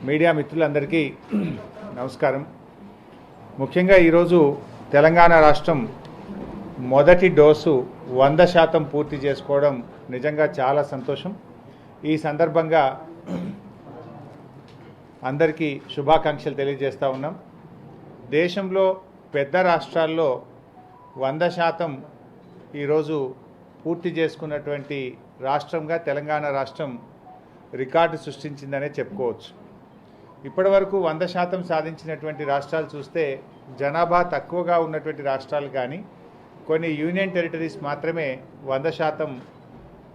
Media మిత్రులందరికీ నమస్కారం. ముఖ్యంగా ఈరోజు తెలంగాణ రాష్ట్రం మొదటి డోసు 100% పూర్తి చేసుకోవడం నిజంగా చాలా సంతోషం. ఈ సందర్భంగా అందరికీ శుభాకాంక్షలు తెలియజేస్తా ఉన్నాం. దేశంలో పెద్ద రాష్ట్రాల్లో 100% ఈరోజు పూర్తి చేసుకున్నటువంటి రాష్ట్రంగా తెలంగాణ రాష్ట్రం రికార్డు సృష్టించిందనే చెప్పుకోవచ్చు. ఇప్పటివరకు 100% సాధించినటువంటి రాష్ట్రాలు చూస్తే జనాభా తక్కువగా ఉన్నటువంటి రాష్ట్రాలు కానీ కొన్ని యూనియన్ టెరిటరీస్ మాత్రమే 100%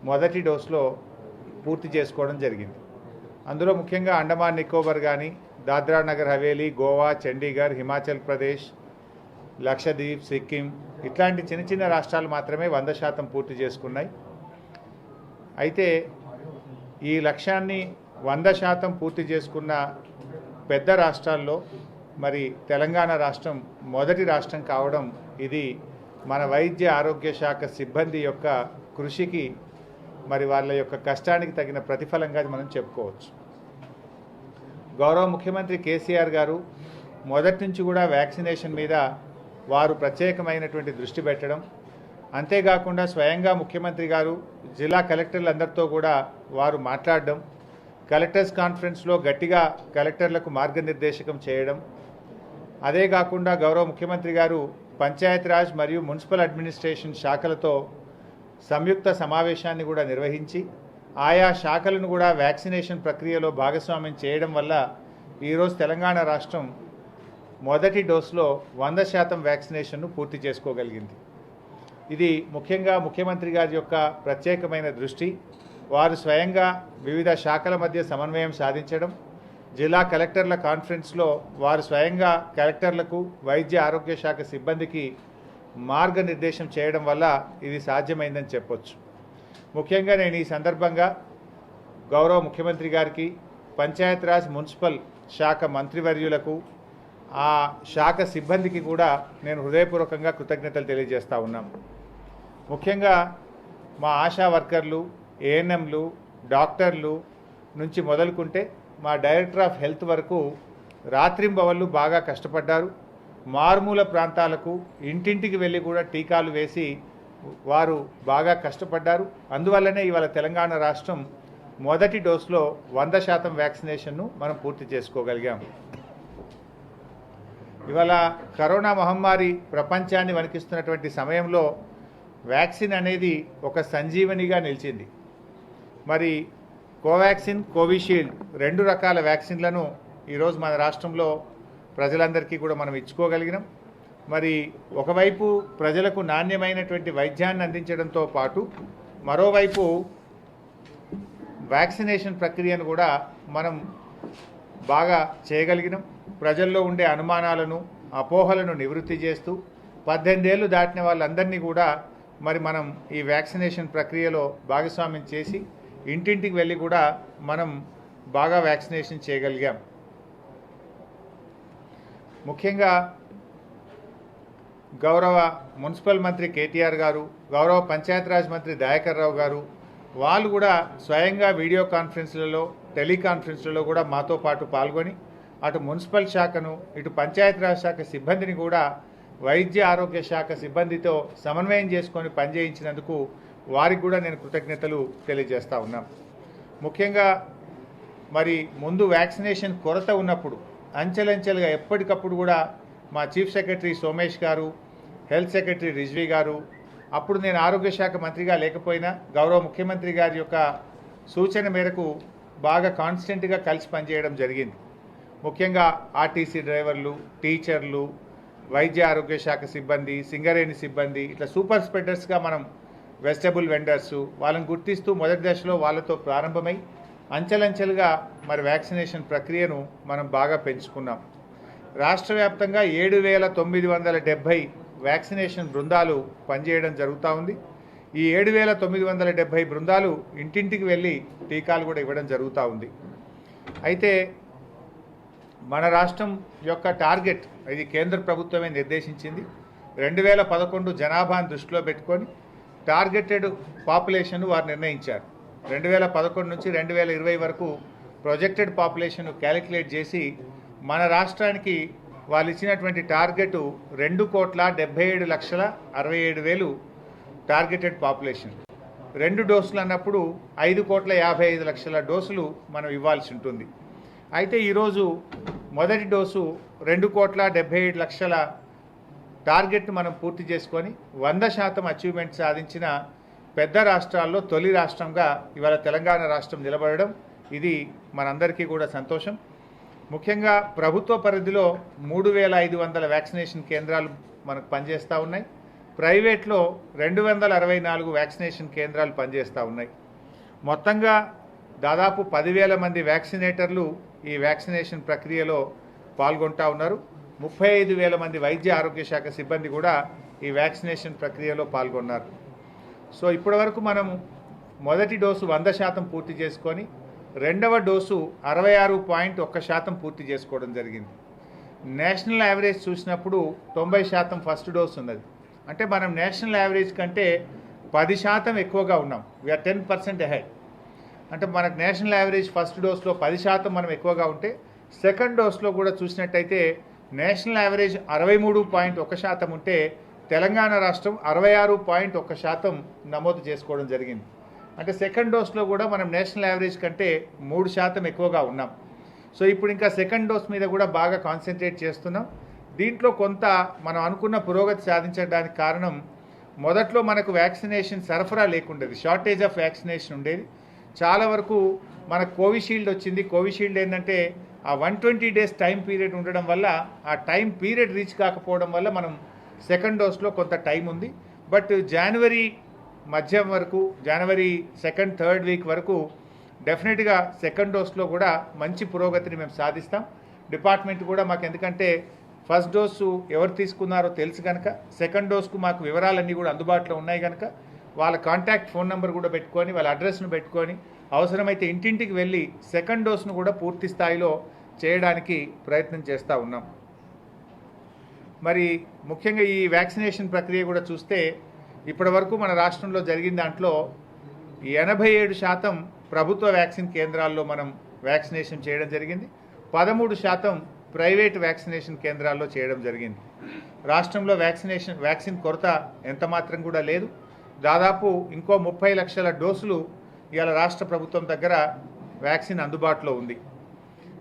మొదటి డోస్లో పూర్తి చేసుకోవడం జరిగింది. అందులో ముఖ్యంగా అండమాన్ నికోబార్ కానీ, దాద్రా నగర్ హవేలీ, గోవా, చండీగఢ్, హిమాచల్ ప్రదేశ్, లక్షద్వీప్, సిక్కిం ఇట్లాంటి చిన్న చిన్న రాష్ట్రాలు మాత్రమే 100% పూర్తి చేసుకున్నాయి. అయితే ఈ లక్ష్యాన్ని 100% పూర్తి చేసుకున్న పెద్ద రాష్ట్రాల్లో మరి తెలంగాణ రాష్ట్రం మొదటి రాష్ట్రం కావడం ఇది మన వైద్య ఆరోగ్య శాఖ సిబ్బంది యొక్క కృషికి మరి వాళ్ళ యొక్క కష్టానికి తగిన ప్రతిఫలంగా మనం చెప్పుకోవచ్చు. గౌరవ ముఖ్యమంత్రి కేసీఆర్ గారు మొదటి నుంచి కూడా వ్యాక్సినేషన్ మీద వారు ప్రత్యేకమైనటువంటి దృష్టి పెట్టడం, అంతేకాకుండా స్వయంగా ముఖ్యమంత్రి గారు జిల్లా కలెక్టర్లందరితో కూడా వారు మాట్లాడడం, కలెక్టర్స్ కాన్ఫరెన్స్లో గట్టిగా కలెక్టర్లకు మార్గనిర్దేశకం చేయడం, అదే కాకుండా గౌరవ ముఖ్యమంత్రి గారు పంచాయతీరాజ్ మరియు మున్సిపల్ అడ్మినిస్ట్రేషన్ శాఖలతో సంయుక్త సమావేశాన్ని కూడా నిర్వహించి ఆయా శాఖలను కూడా వ్యాక్సినేషన్ ప్రక్రియలో భాగస్వామ్యం చేయడం వల్ల ఈరోజు తెలంగాణ రాష్ట్రం మొదటి డోస్లో 100% వ్యాక్సినేషన్ను పూర్తి చేసుకోగలిగింది. ఇది ముఖ్యంగా ముఖ్యమంత్రి గారి యొక్క ప్రత్యేకమైన దృష్టి. వారు స్వయంగా వివిధ శాఖల మధ్య సమన్వయం సాధించడం, జిల్లా కలెక్టర్ల కాన్ఫరెన్స్లో వారు స్వయంగా కలెక్టర్లకు వైద్య ఆరోగ్య శాఖ సిబ్బందికి మార్గనిర్దేశం చేయడం వల్ల ఇది సాధ్యమైందని చెప్పొచ్చు. ముఖ్యంగా నేను ఈ సందర్భంగా గౌరవ ముఖ్యమంత్రి గారికి, పంచాయతీరాజ్ మున్సిపల్ శాఖ మంత్రివర్యులకు, ఆ శాఖ సిబ్బందికి కూడా నేను హృదయపూర్వకంగా కృతజ్ఞతలు తెలియజేస్తూ ఉన్నాం. ముఖ్యంగా మా ఆశా వర్కర్లు, ఏఎన్ఎంలు, డాక్టర్లు నుంచి మొదలుకుంటే మా డైరెక్టర్ ఆఫ్ హెల్త్ వరకు రాత్రింబవళ్ళు బాగా కష్టపడ్డారు. మారుమూల ప్రాంతాలకు ఇంటింటికి వెళ్ళి కూడా టీకాలు వేసి వారు బాగా కష్టపడ్డారు. అందువల్లనే ఇవాళ తెలంగాణ రాష్ట్రం మొదటి డోస్లో 100% వ్యాక్సినేషన్ను మనం పూర్తి చేసుకోగలిగాం. ఇవాళ కరోనా మహమ్మారి ప్రపంచాన్ని వణికిస్తున్నటువంటి సమయంలో వ్యాక్సిన్ అనేది ఒక సంజీవనిగా నిలిచింది. మరి కోవాక్సిన్, కోవిషీల్డ్ 2 రకాల వ్యాక్సిన్లను ఈరోజు మన రాష్ట్రంలో ప్రజలందరికీ కూడా మనం ఇచ్చుకోగలిగినాం. మరి ఒకవైపు ప్రజలకు నాణ్యమైనటువంటి వైద్యాన్ని అందించడంతో పాటు మరోవైపు వ్యాక్సినేషన్ ప్రక్రియను కూడా మనం బాగా చేయగలిగినాం. ప్రజల్లో ఉండే అనుమానాలను, అపోహలను నివృత్తి చేస్తూ 18 ఏళ్ళు దాటిన వాళ్ళందరినీ కూడా మరి మనం ఈ వ్యాక్సినేషన్ ప్రక్రియలో భాగస్వామ్యం చేసి ఇంటింటికి వెళ్ళి కూడా మనం బాగా వ్యాక్సినేషన్ చేయగలిగాం. ముఖ్యంగా గౌరవ మున్సిపల్ మంత్రి కేటీఆర్ గారు, గౌరవ పంచాయతీరాజ్ మంత్రి దయాకర్ రావు గారు వాళ్ళు కూడా స్వయంగా వీడియో కాన్ఫరెన్స్లలో, టెలికాన్ఫరెన్స్లలో కూడా మాతో పాటు పాల్గొని అటు మున్సిపల్ శాఖను, ఇటు పంచాయతీరాజ్ శాఖ సిబ్బందిని కూడా వైద్య ఆరోగ్య శాఖ సిబ్బందితో సమన్వయం చేసుకొని పనిచేయించినందుకు వారికి కూడా నేను కృతజ్ఞతలు తెలియజేస్తా ఉన్నాం. ముఖ్యంగా మరి ముందు వ్యాక్సినేషన్ కొరత ఉన్నప్పుడు అంచెలంచెలుగా ఎప్పటికప్పుడు కూడా మా చీఫ్ సెక్రటరీ సోమేష్ గారు, హెల్త్ సెక్రటరీ రిజ్వీ గారు, అప్పుడు నేను ఆరోగ్య శాఖ మంత్రిగా లేకపోయినా గౌరవ ముఖ్యమంత్రి గారి యొక్క సూచన మేరకు బాగా కాన్స్టెంట్గా కలిసి పనిచేయడం జరిగింది. ముఖ్యంగా ఆర్టీసీ డ్రైవర్లు, టీచర్లు, వైద్య ఆరోగ్య శాఖ సిబ్బంది, సింగరేణి సిబ్బంది, ఇట్లా సూపర్ స్ప్రెడర్స్గా మనం వెజిటబుల్ వెండర్సు వాళ్ళని గుర్తిస్తూ మొదటి దశలో వాళ్ళతో ప్రారంభమై అంచెలంచెలుగా మరి వ్యాక్సినేషన్ ప్రక్రియను మనం బాగా పెంచుకున్నాం. రాష్ట్ర వ్యాప్తంగా 7,970 వ్యాక్సినేషన్ బృందాలు పనిచేయడం జరుగుతూ ఉంది. ఈ 7,970 బృందాలు ఇంటింటికి వెళ్ళి టీకాలు కూడా ఇవ్వడం జరుగుతూ ఉంది. అయితే మన రాష్ట్రం యొక్క టార్గెట్ ఇది కేంద్ర ప్రభుత్వమే నిర్దేశించింది. 2011 జనాభాను దృష్టిలో పెట్టుకొని టార్గెటెడ్ పాపులేషన్ వారు నిర్ణయించారు. 2011 నుంచి 2020 వరకు ప్రొజెక్టెడ్ పాపులేషన్ క్యాలిక్యులేట్ చేసి మన రాష్ట్రానికి వాళ్ళు ఇచ్చినటువంటి టార్గెట్ 2,77,67,000 టార్గెటెడ్ పాపులేషన్. 2 డోసులు అన్నప్పుడు 5,55,00,000 డోసులు మనం ఇవ్వాల్సి ఉంటుంది. అయితే ఈరోజు మొదటి డోసు 2,77,00,000 టార్గెట్ మనం పూర్తి చేసుకొని 100% అచీవ్మెంట్ సాధించిన పెద్ద రాష్ట్రాల్లో తొలి రాష్ట్రంగా ఇవాళ తెలంగాణ రాష్ట్రం నిలబడడం ఇది మనందరికీ కూడా సంతోషం. ముఖ్యంగా ప్రభుత్వ పరిధిలో 3,500 వ్యాక్సినేషన్ కేంద్రాలు మనకు పనిచేస్తూ ఉన్నాయి. ప్రైవేట్లో 264 వ్యాక్సినేషన్ కేంద్రాలు పనిచేస్తూ ఉన్నాయి. మొత్తంగా దాదాపు 10,000 మంది వ్యాక్సినేటర్లు ఈ వ్యాక్సినేషన్ ప్రక్రియలో పాల్గొంటూ ఉన్నారు. 35,000 మంది వైద్య ఆరోగ్య శాఖ సిబ్బంది కూడా ఈ వ్యాక్సినేషన్ ప్రక్రియలో పాల్గొన్నారు. సో ఇప్పటి వరకు మనం మొదటి డోసు 100% పూర్తి చేసుకొని రెండవ డోసు 66.1% పూర్తి చేసుకోవడం జరిగింది. నేషనల్ యావరేజ్ చూసినప్పుడు 90% ఫస్ట్ డోస్ ఉన్నది. అంటే మనం నేషనల్ యావరేజ్ కంటే 10% ఎక్కువగా ఉన్నాం. We're 10% ahead. అంటే మనకు నేషనల్ యావరేజ్ ఫస్ట్ డోస్లో 10% మనం ఎక్కువగా ఉంటే సెకండ్ డోస్లో కూడా చూసినట్టయితే నేషనల్ యావరేజ్ 63.1% ఉంటే తెలంగాణ రాష్ట్రం 66.1% నమోదు చేసుకోవడం జరిగింది. అంటే సెకండ్ డోస్లో కూడా మనం నేషనల్ యావరేజ్ కంటే 3% ఎక్కువగా ఉన్నాం. సో ఇప్పుడు ఇంకా సెకండ్ డోస్ మీద కూడా బాగా కాన్సన్ట్రేట్ చేస్తున్నాం. దీంట్లో కొంత మనం అనుకున్న పురోగతి సాధించడానికి కారణం మొదట్లో మనకు వ్యాక్సినేషన్ సరఫరా లేకుండేది, షార్టేజ్ ఆఫ్ వ్యాక్సినేషన్ ఉండేది. చాలా వరకు మనకు కోవిషీల్డ్ వచ్చింది. కోవిషీల్డ్ ఏంటంటే ఆ 120 డేస్ టైం పీరియడ్ ఉండడం వల్ల ఆ టైం పీరియడ్ రీచ్ కాకపోవడం వల్ల మనం సెకండ్ డోస్లో కొంత టైం ఉంది. బట్ జనవరి మధ్యం వరకు, జనవరి 2nd, 3rd వీక్ వరకు డెఫినెట్గా సెకండ్ డోస్లో కూడా మంచి పురోగతిని మేము సాధిస్తాం. డిపార్ట్మెంట్ కూడా మాకు, ఎందుకంటే ఫస్ట్ డోసు ఎవరు తీసుకున్నారో తెలుసు కనుక, సెకండ్ డోస్కు మాకు వివరాలన్నీ కూడా అందుబాటులో ఉన్నాయి కనుక వాళ్ళ కాంటాక్ట్ ఫోన్ నెంబర్ కూడా పెట్టుకొని, వాళ్ళ అడ్రస్ను పెట్టుకొని అవసరమైతే ఇంటింటికి వెళ్ళి సెకండ్ డోస్ను కూడా పూర్తి స్థాయిలో చేయడానికి ప్రయత్నం చేస్తూ ఉన్నాం. మరి ముఖ్యంగా ఈ వ్యాక్సినేషన్ ప్రక్రియ కూడా చూస్తే ఇప్పటి వరకు మన రాష్ట్రంలో జరిగిన దాంట్లో 87% ప్రభుత్వ వ్యాక్సిన్ కేంద్రాల్లో మనం వ్యాక్సినేషన్ చేయడం జరిగింది. 13% ప్రైవేట్ వ్యాక్సినేషన్ కేంద్రాల్లో చేయడం జరిగింది. రాష్ట్రంలో వ్యాక్సిన్ కొరత ఎంత మాత్రం కూడా లేదు. దాదాపు ఇంకో 30 లక్షల డోసులు ఇవాళ రాష్ట్ర ప్రభుత్వం దగ్గర వ్యాక్సిన్ అందుబాటులో ఉంది.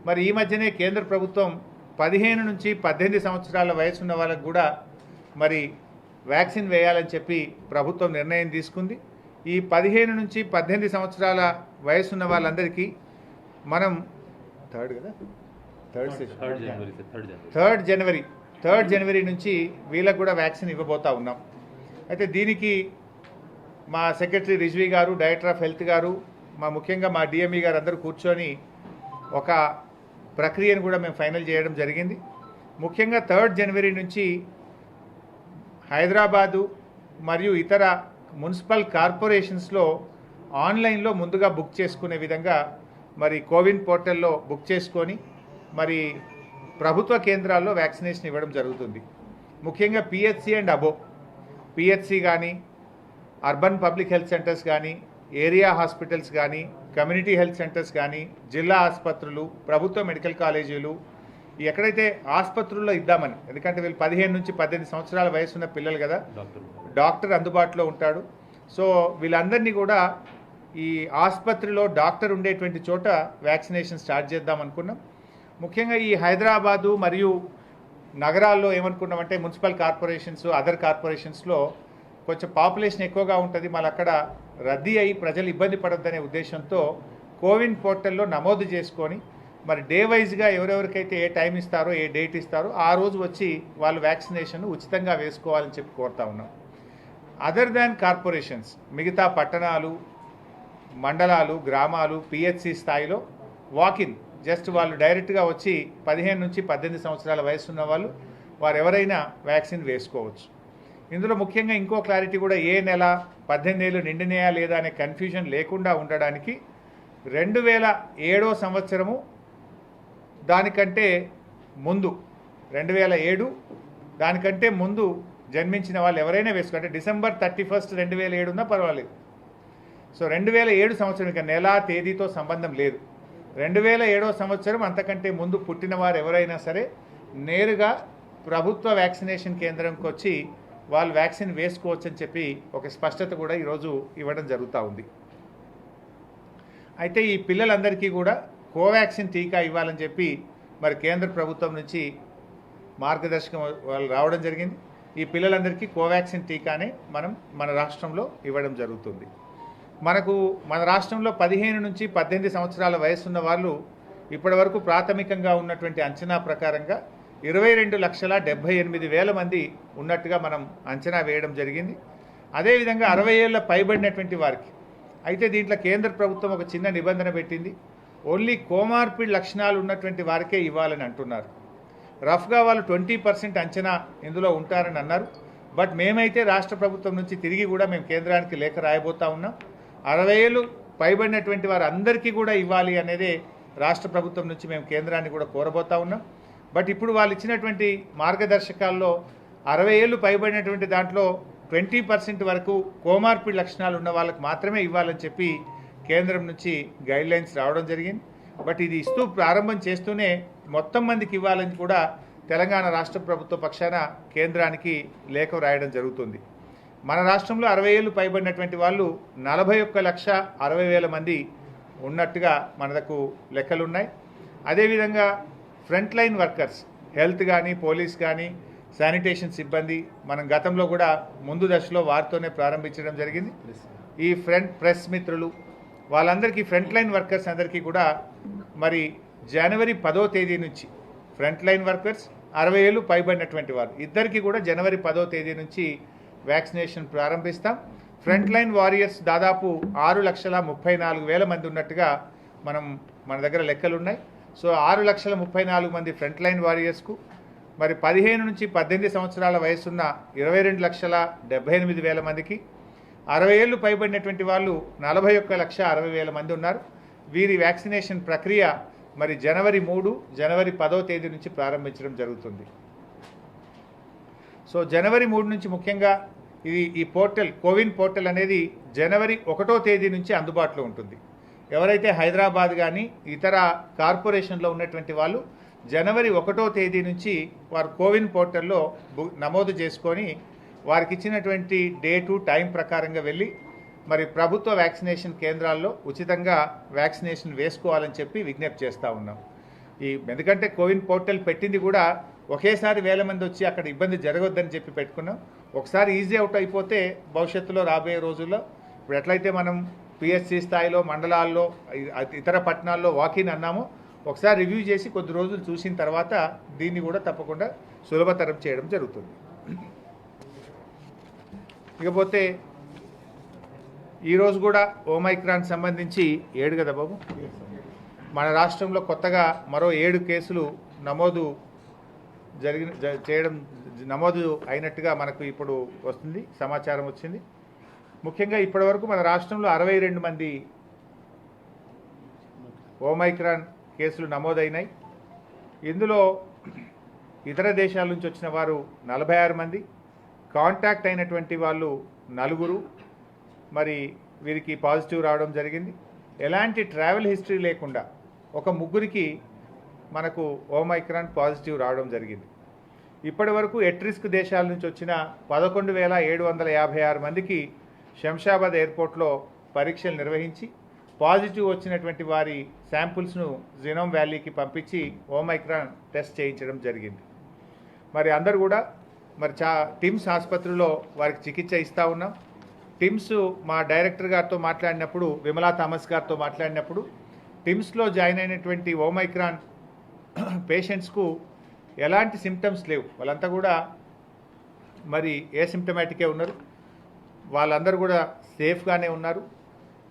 మరి ఈ మధ్యనే కేంద్ర ప్రభుత్వం 15 నుంచి 18 సంవత్సరాల వయసున్న వాళ్ళకు కూడా మరి వ్యాక్సిన్ వేయాలని చెప్పి ప్రభుత్వం నిర్ణయం తీసుకుంది. ఈ 15 నుంచి 18 సంవత్సరాల వయసున్న వాళ్ళందరికీ మనం 3rd జనవరి నుంచి వీళ్ళకు కూడా వ్యాక్సిన్ ఇవ్వబోతా ఉన్నాం. అయితే దీనికి మా సెక్రటరీ రిజ్వీ గారు, డైరెక్టర్ ఆఫ్ హెల్త్ గారు, ముఖ్యంగా మా డిఎంఈ గారు అందరూ కూర్చొని ఒక ప్రక్రియను కూడా మేము ఫైనల్ చేయడం జరిగింది. ముఖ్యంగా 3rd జనవరి నుంచి హైదరాబాదు మరియు ఇతర మున్సిపల్ కార్పొరేషన్స్లో ఆన్లైన్లో ముందుగా బుక్ చేసుకునే విధంగా మరి కోవిన్ పోర్టల్లో బుక్ చేసుకొని మరి ప్రభుత్వ కేంద్రాల్లో వ్యాక్సినేషన్ ఇవ్వడం జరుగుతుంది. ముఖ్యంగా పిహెచ్సి అండ్ అబో, పిహెచ్సి కానీ, అర్బన్ పబ్లిక్ హెల్త్ సెంటర్స్ కానీ, ఏరియా హాస్పిటల్స్ కానీ, కమ్యూనిటీ హెల్త్ సెంటర్స్ కానీ, జిల్లా ఆసుపత్రులు, ప్రభుత్వ మెడికల్ కాలేజీలు, ఎక్కడైతే ఆసుపత్రుల్లో ఇద్దామని, ఎందుకంటే వీళ్ళు 15 నుంచి 18 సంవత్సరాల వయసున్న పిల్లలు కదా, డాక్టర్ అందుబాటులో ఉంటాడు. సో వీళ్ళందరినీ కూడా ఈ ఆసుపత్రిలో డాక్టర్ ఉండేటువంటి చోట వ్యాక్సినేషన్ స్టార్ట్ చేద్దాం అనుకున్నాం. ముఖ్యంగా ఈ హైదరాబాదు మరియు నగరాల్లో ఏమనుకున్నామంటే మున్సిపల్ కార్పొరేషన్స్, అదర్ కార్పొరేషన్స్లో కొంచెం పాపులేషన్ ఎక్కువగా ఉంటుంది, మళ్ళీ అక్కడ రద్దీ అయ్యి ప్రజలు ఇబ్బంది పడొద్దనే ఉద్దేశంతో కోవిన్ పోర్టల్లో నమోదు చేసుకొని మరి డే వైజ్గా ఎవరెవరికైతే ఏ టైం ఇస్తారో, ఏ డేట్ ఇస్తారో ఆ రోజు వచ్చి వాళ్ళు వ్యాక్సినేషన్ ఉచితంగా వేసుకోవాలని చెప్పి కోరుతా ఉన్నాం. అదర్ దాన్ కార్పొరేషన్స్, మిగతా పట్టణాలు, మండలాలు, గ్రామాలు, పిహెచ్సి స్థాయిలో వాకిన్, జస్ట్ వాళ్ళు డైరెక్ట్గా వచ్చి 15 నుంచి 18 సంవత్సరాల వయసున్న వాళ్ళు వారు ఎవరైనా వ్యాక్సిన్ వేసుకోవచ్చు. ఇందులో ముఖ్యంగా ఇంకో క్లారిటీ కూడా, ఏ నెల 18 ఏళ్ళు నిండినయా లేదా అనే కన్ఫ్యూజన్ లేకుండా ఉండడానికి 2007 సంవత్సరము దానికంటే ముందు 2007 దానికంటే ముందు జన్మించిన వాళ్ళు ఎవరైనా వేసుకుంటే December 31, 2007 ఉన్నా పర్వాలేదు. సో 2007 సంవత్సరం ఇక నెల తేదీతో సంబంధం లేదు. 2007వ సంవత్సరం అంతకంటే ముందు పుట్టిన వారు ఎవరైనా సరే నేరుగా ప్రభుత్వ వ్యాక్సినేషన్ కేంద్రంకి వచ్చి వాళ్ళు వ్యాక్సిన్ వేసుకోవచ్చని చెప్పి ఒక స్పష్టత కూడా ఈరోజు ఇవ్వడం జరుగుతూ ఉంది. అయితే ఈ పిల్లలందరికీ కూడా కోవాక్సిన్ టీకా ఇవ్వాలని చెప్పి మరి కేంద్ర ప్రభుత్వం నుంచి మార్గదర్శకం వాళ్ళు రావడం జరిగింది. ఈ పిల్లలందరికీ కోవాక్సిన్ టీకానే మన రాష్ట్రంలో ఇవ్వడం జరుగుతుంది. మన రాష్ట్రంలో 15 నుంచి 18 సంవత్సరాల వయసున్న వాళ్ళు ఇప్పటి వరకు ప్రాథమికంగా ఉన్నటువంటి అంచనా ప్రకారంగా 22,78,000 మంది ఉన్నట్టుగా మనం అంచనా వేయడం జరిగింది. అదేవిధంగా 60 ఏళ్ళ పైబడినటువంటి వారికి అయితే దీంట్లో కేంద్ర ప్రభుత్వం ఒక చిన్న నిబంధన పెట్టింది. ఓన్లీ కోమార్పిడ్ లక్షణాలు ఉన్నటువంటి వారికే ఇవ్వాలని అంటున్నారు. రఫ్గా వాళ్ళు 20% అంచనా ఇందులో ఉంటారని అన్నారు. బట్ మేమైతే రాష్ట్ర ప్రభుత్వం నుంచి తిరిగి కూడా మేము కేంద్రానికి లేఖ రాయబోతా ఉన్నాం. 60 ఏళ్ళు పైబడినటువంటి వారు అందరికీ కూడా ఇవ్వాలి అనేదే రాష్ట్ర ప్రభుత్వం నుంచి మేము కేంద్రాన్ని కూడా కోరబోతా ఉన్నాం. బట్ ఇప్పుడు వాళ్ళు ఇచ్చినటువంటి మార్గదర్శకాల్లో 60 ఏళ్ళు పైబడినటువంటి దాంట్లో 20% వరకు కోమార్పిడ్ లక్షణాలు ఉన్న వాళ్ళకి మాత్రమే ఇవ్వాలని చెప్పి కేంద్రం నుంచి గైడ్లైన్స్ రావడం జరిగింది. బట్ ఇది ఇస్తూ ప్రారంభం చేస్తూనే మొత్తం మందికి ఇవ్వాలని కూడా తెలంగాణ రాష్ట్ర ప్రభుత్వ పక్షాన కేంద్రానికి లేఖ రాయడం జరుగుతుంది. మన రాష్ట్రంలో 60 ఏళ్ళు పైబడినటువంటి వాళ్ళు 41,60,000 మంది ఉన్నట్టుగా మనకు లెక్కలున్నాయి. అదేవిధంగా ఫ్రంట్ లైన్ వర్కర్స్ హెల్త్ కానీ పోలీస్ కానీ శానిటేషన్ సిబ్బంది మనం గతంలో కూడా ముందు దశలో వారితోనే ప్రారంభించడం జరిగింది. ఈ ప్రెస్ మిత్రులు వాళ్ళందరికీ ఫ్రంట్ లైన్ వర్కర్స్ అందరికీ కూడా మరి జనవరి 10వ తేదీ నుంచి ఫ్రంట్ లైన్ వర్కర్స్ 60 ఏళ్ళు పైబడినటువంటి వారు ఇద్దరికి కూడా జనవరి 10వ తేదీ నుంచి వ్యాక్సినేషన్ ప్రారంభిస్తాం. ఫ్రంట్ లైన్ వారియర్స్ దాదాపు 6,34,000 మంది ఉన్నట్టుగా మన దగ్గర లెక్కలు ఉన్నాయి. సో 6,34,000 మంది ఫ్రంట్ లైన్ వారియర్స్కు మరి 15 నుంచి 18 సంవత్సరాల వయసున్న 22,78,000 మందికి 60 ఏళ్ళు పైబడినటువంటి వాళ్ళు 41,60,000 మంది ఉన్నారు. వీరి వ్యాక్సినేషన్ ప్రక్రియ మరి జనవరి 3, జనవరి 10వ తేదీ నుంచి ప్రారంభించడం జరుగుతుంది. సో జనవరి 3 నుంచి ముఖ్యంగా ఈ పోర్టల్ కోవిన్ పోర్టల్ అనేది జనవరి 1వ తేదీ నుంచి అందుబాటులో ఉంటుంది. ఎవరైతే హైదరాబాద్ కానీ ఇతర కార్పొరేషన్లో ఉన్నటువంటి వాళ్ళు జనవరి 1వ తేదీ నుంచి వారు కోవిన్ పోర్టల్లో నమోదు చేసుకొని వారికి ఇచ్చినటువంటి డేటు టైం ప్రకారంగా వెళ్ళి మరి ప్రభుత్వ వ్యాక్సినేషన్ కేంద్రాల్లో ఉచితంగా వ్యాక్సినేషన్ వేసుకోవాలని చెప్పి విజ్ఞప్తి చేస్తూ ఉన్నాం. ఎందుకంటే కోవిన్ పోర్టల్ పెట్టింది కూడా ఒకేసారి 1000 మంది వచ్చి అక్కడ ఇబ్బంది జరగొద్దని చెప్పి పెట్టుకున్నాం. ఒకసారి ఈజీ అవుట్ అయిపోతే భవిష్యత్తులో రాబోయే రోజుల్లో ఇప్పుడు ఎట్లయితే మనం పిహెచ్సి స్థాయిలో మండలాల్లో ఇతర పట్టణాల్లో వాకిన్ అన్నామో ఒకసారి రివ్యూ చేసి కొద్ది రోజులు చూసిన తర్వాత దీన్ని కూడా తప్పకుండా సులభతరం చేయడం జరుగుతుంది. ఇకపోతే ఈరోజు కూడా ఓమైక్రాన్ సంబంధించి 7 కదా బాబు మన రాష్ట్రంలో కొత్తగా మరో 7 కేసులు నమోదు అయినట్టుగా మనకు ఇప్పుడు వస్తుంది సమాచారం వచ్చింది. ముఖ్యంగా ఇప్పటివరకు మన రాష్ట్రంలో 62 మంది ఓమైక్రాన్ కేసులు నమోదైనాయి. ఇందులో ఇతర దేశాల నుంచి వచ్చిన వారు 46 మంది, కాంటాక్ట్ అయినటువంటి వాళ్ళు 4, మరి వీరికి పాజిటివ్ రావడం జరిగింది. ఎలాంటి ట్రావెల్ హిస్టరీ లేకుండా ఒక 3కి మనకు ఓమైక్రాన్ పాజిటివ్ రావడం జరిగింది. ఇప్పటి వరకు ఎట్ రిస్క్ దేశాల నుంచి వచ్చిన 11,756 మందికి శంషాబాద్ ఎయిర్పోర్ట్లో పరీక్షలు నిర్వహించి పాజిటివ్ వచ్చినటువంటి వారి శాంపుల్స్ను జినోమ్ వ్యాలీకి పంపించి ఓమైక్రాన్ టెస్ట్ చేయించడం జరిగింది. మరి అందరూ కూడా మరి టిమ్స్ ఆసుపత్రిలో వారికి చికిత్స ఇస్తూ ఉన్నాం. టిమ్స్ మా డైరెక్టర్ గారితో మాట్లాడినప్పుడు విమలా థామస్ గారితో మాట్లాడినప్పుడు టిమ్స్లో జాయిన్ అయినటువంటి ఓమైక్రాన్ పేషెంట్స్కు ఎలాంటి సిమ్టమ్స్ లేవు. వాళ్ళంతా కూడా మరి ఏసిమ్టమాటికే ఉన్నారు. వాళ్ళందరూ కూడా సేఫ్గానే ఉన్నారు.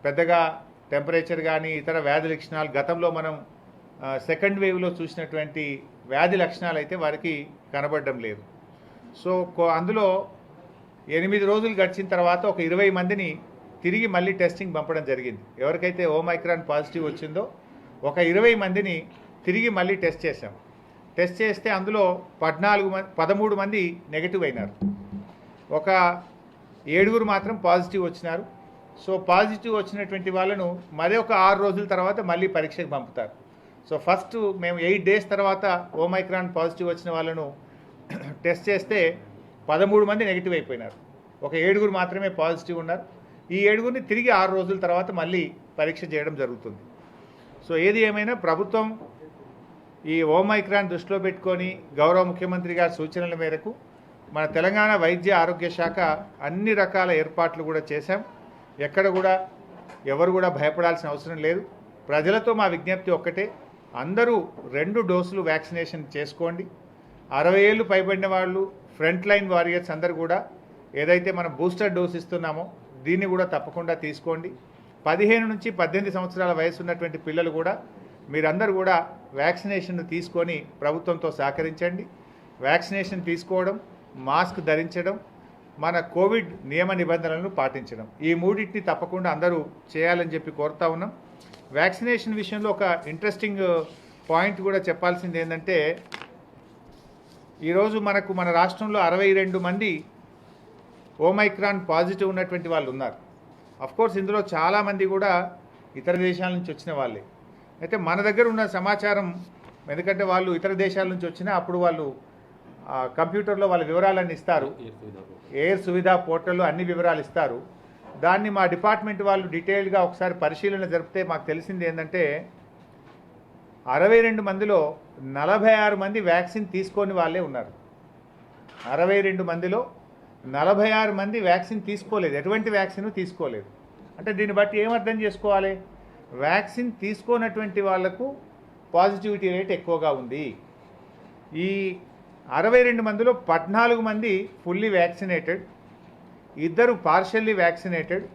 పెద్దగా టెంపరేచర్ కానీ ఇతర వ్యాధి లక్షణాలు గతంలో మనం సెకండ్ వేవ్లో చూసినటువంటి వ్యాధి లక్షణాలు అయితే వారికి కనబడడం లేదు. సో అందులో 8 రోజులు గడిచిన తర్వాత ఒక 20 మందిని తిరిగి మళ్ళీ టెస్టింగ్ పంపడం జరిగింది. ఎవరికైతే ఓమైక్రాన్ పాజిటివ్ వచ్చిందో ఒక 20 మందిని తిరిగి మళ్ళీ టెస్ట్ చేశాం. టెస్ట్ చేస్తే అందులో 13 మంది నెగిటివ్ అయినారు. ఒక 7 మాత్రం పాజిటివ్ వచ్చినారు. సో పాజిటివ్ వచ్చినటువంటి వాళ్ళను మరొక 6 రోజుల తర్వాత మళ్ళీ పరీక్షకు పంపుతారు. సో ఫస్ట్ మేము 8 డేస్ తర్వాత ఓమైక్రాన్ పాజిటివ్ వచ్చిన వాళ్ళను టెస్ట్ చేస్తే 13 మంది నెగిటివ్ అయిపోయినారు. ఒక 7గురు మాత్రమే పాజిటివ్ ఉన్నారు. ఈ 7గురిని తిరిగి 6 రోజుల తర్వాత మళ్ళీ పరీక్ష చేయడం జరుగుతుంది. సో ఏది ఏమైనా ప్రభుత్వం ఈ ఓమైక్రాన్ దృష్టిలో పెట్టుకొని గౌరవ ముఖ్యమంత్రి గారి సూచనల మేరకు మన తెలంగాణ వైద్య ఆరోగ్య శాఖ అన్ని రకాల ఏర్పాట్లు కూడా చేశాం. ఎక్కడ కూడా ఎవరు కూడా భయపడాల్సిన అవసరం లేదు. ప్రజలతో మా విజ్ఞప్తి ఒక్కటే, అందరూ 2 డోసులు వ్యాక్సినేషన్ చేసుకోండి. 60 ఏళ్ళు పైబడిన వాళ్ళు, ఫ్రంట్ లైన్ వారియర్స్ అందరూ కూడా ఏదైతే మనం బూస్టర్ డోస్ ఇస్తున్నామో దీన్ని కూడా తప్పకుండా తీసుకోండి. 15 నుంచి 18 సంవత్సరాల వయసు ఉన్నటువంటి పిల్లలు కూడా మీరందరూ కూడా వ్యాక్సినేషన్ తీసుకొని ప్రభుత్వంతో సహకరించండి. వ్యాక్సినేషన్ తీసుకోవడం, మాస్క్ ధరించడం, మన కోవిడ్ నియమ నిబంధనలను పాటించడం, ఈ మూడింటిని తప్పకుండా అందరూ చేయాలని చెప్పి కోరుతా ఉన్నాం. వ్యాక్సినేషన్ విషయంలో ఒక ఇంట్రెస్టింగ్ పాయింట్ కూడా చెప్పాల్సింది ఏంటంటే, ఈరోజు మన రాష్ట్రంలో 62 మంది ఓమైక్రాన్ పాజిటివ్ ఉన్నటువంటి వాళ్ళు ఉన్నారు. అఫ్కోర్స్ ఇందులో చాలామంది కూడా ఇతర దేశాల నుంచి వచ్చిన వాళ్ళే. అయితే మన దగ్గర ఉన్న సమాచారం, ఎందుకంటే వాళ్ళు ఇతర దేశాల నుంచి వచ్చినా అప్పుడు వాళ్ళు కంప్యూటర్లో వాళ్ళ వివరాలన్నీ ఇస్తారు, ఎయిర్ సువిధా పోర్టల్లో అన్ని వివరాలు ఇస్తారు. దాన్ని మా డిపార్ట్మెంట్ వాళ్ళు డీటెయిల్గా ఒకసారి పరిశీలన జరిపితే మాకు తెలిసింది ఏంటంటే 62 మందిలో 46 మంది వ్యాక్సిన్ తీసుకొని వాళ్ళే ఉన్నారు. 62 మందిలో 46 మంది వ్యాక్సిన్ తీసుకోలేదు, ఎటువంటి వ్యాక్సిన్ తీసుకోలేదు. అంటే దీన్ని బట్టి ఏమర్థం చేసుకోవాలి, వ్యాక్సిన్ తీసుకోనటువంటి వాళ్లకు పాజిటివిటీ రేట్ ఎక్కువగా ఉంది. ఈ 62 మందిలో 14 మంది ఫుల్లీ వ్యాక్సినేటెడ్, 2 పార్షల్లీ వ్యాక్సినేటెడ్,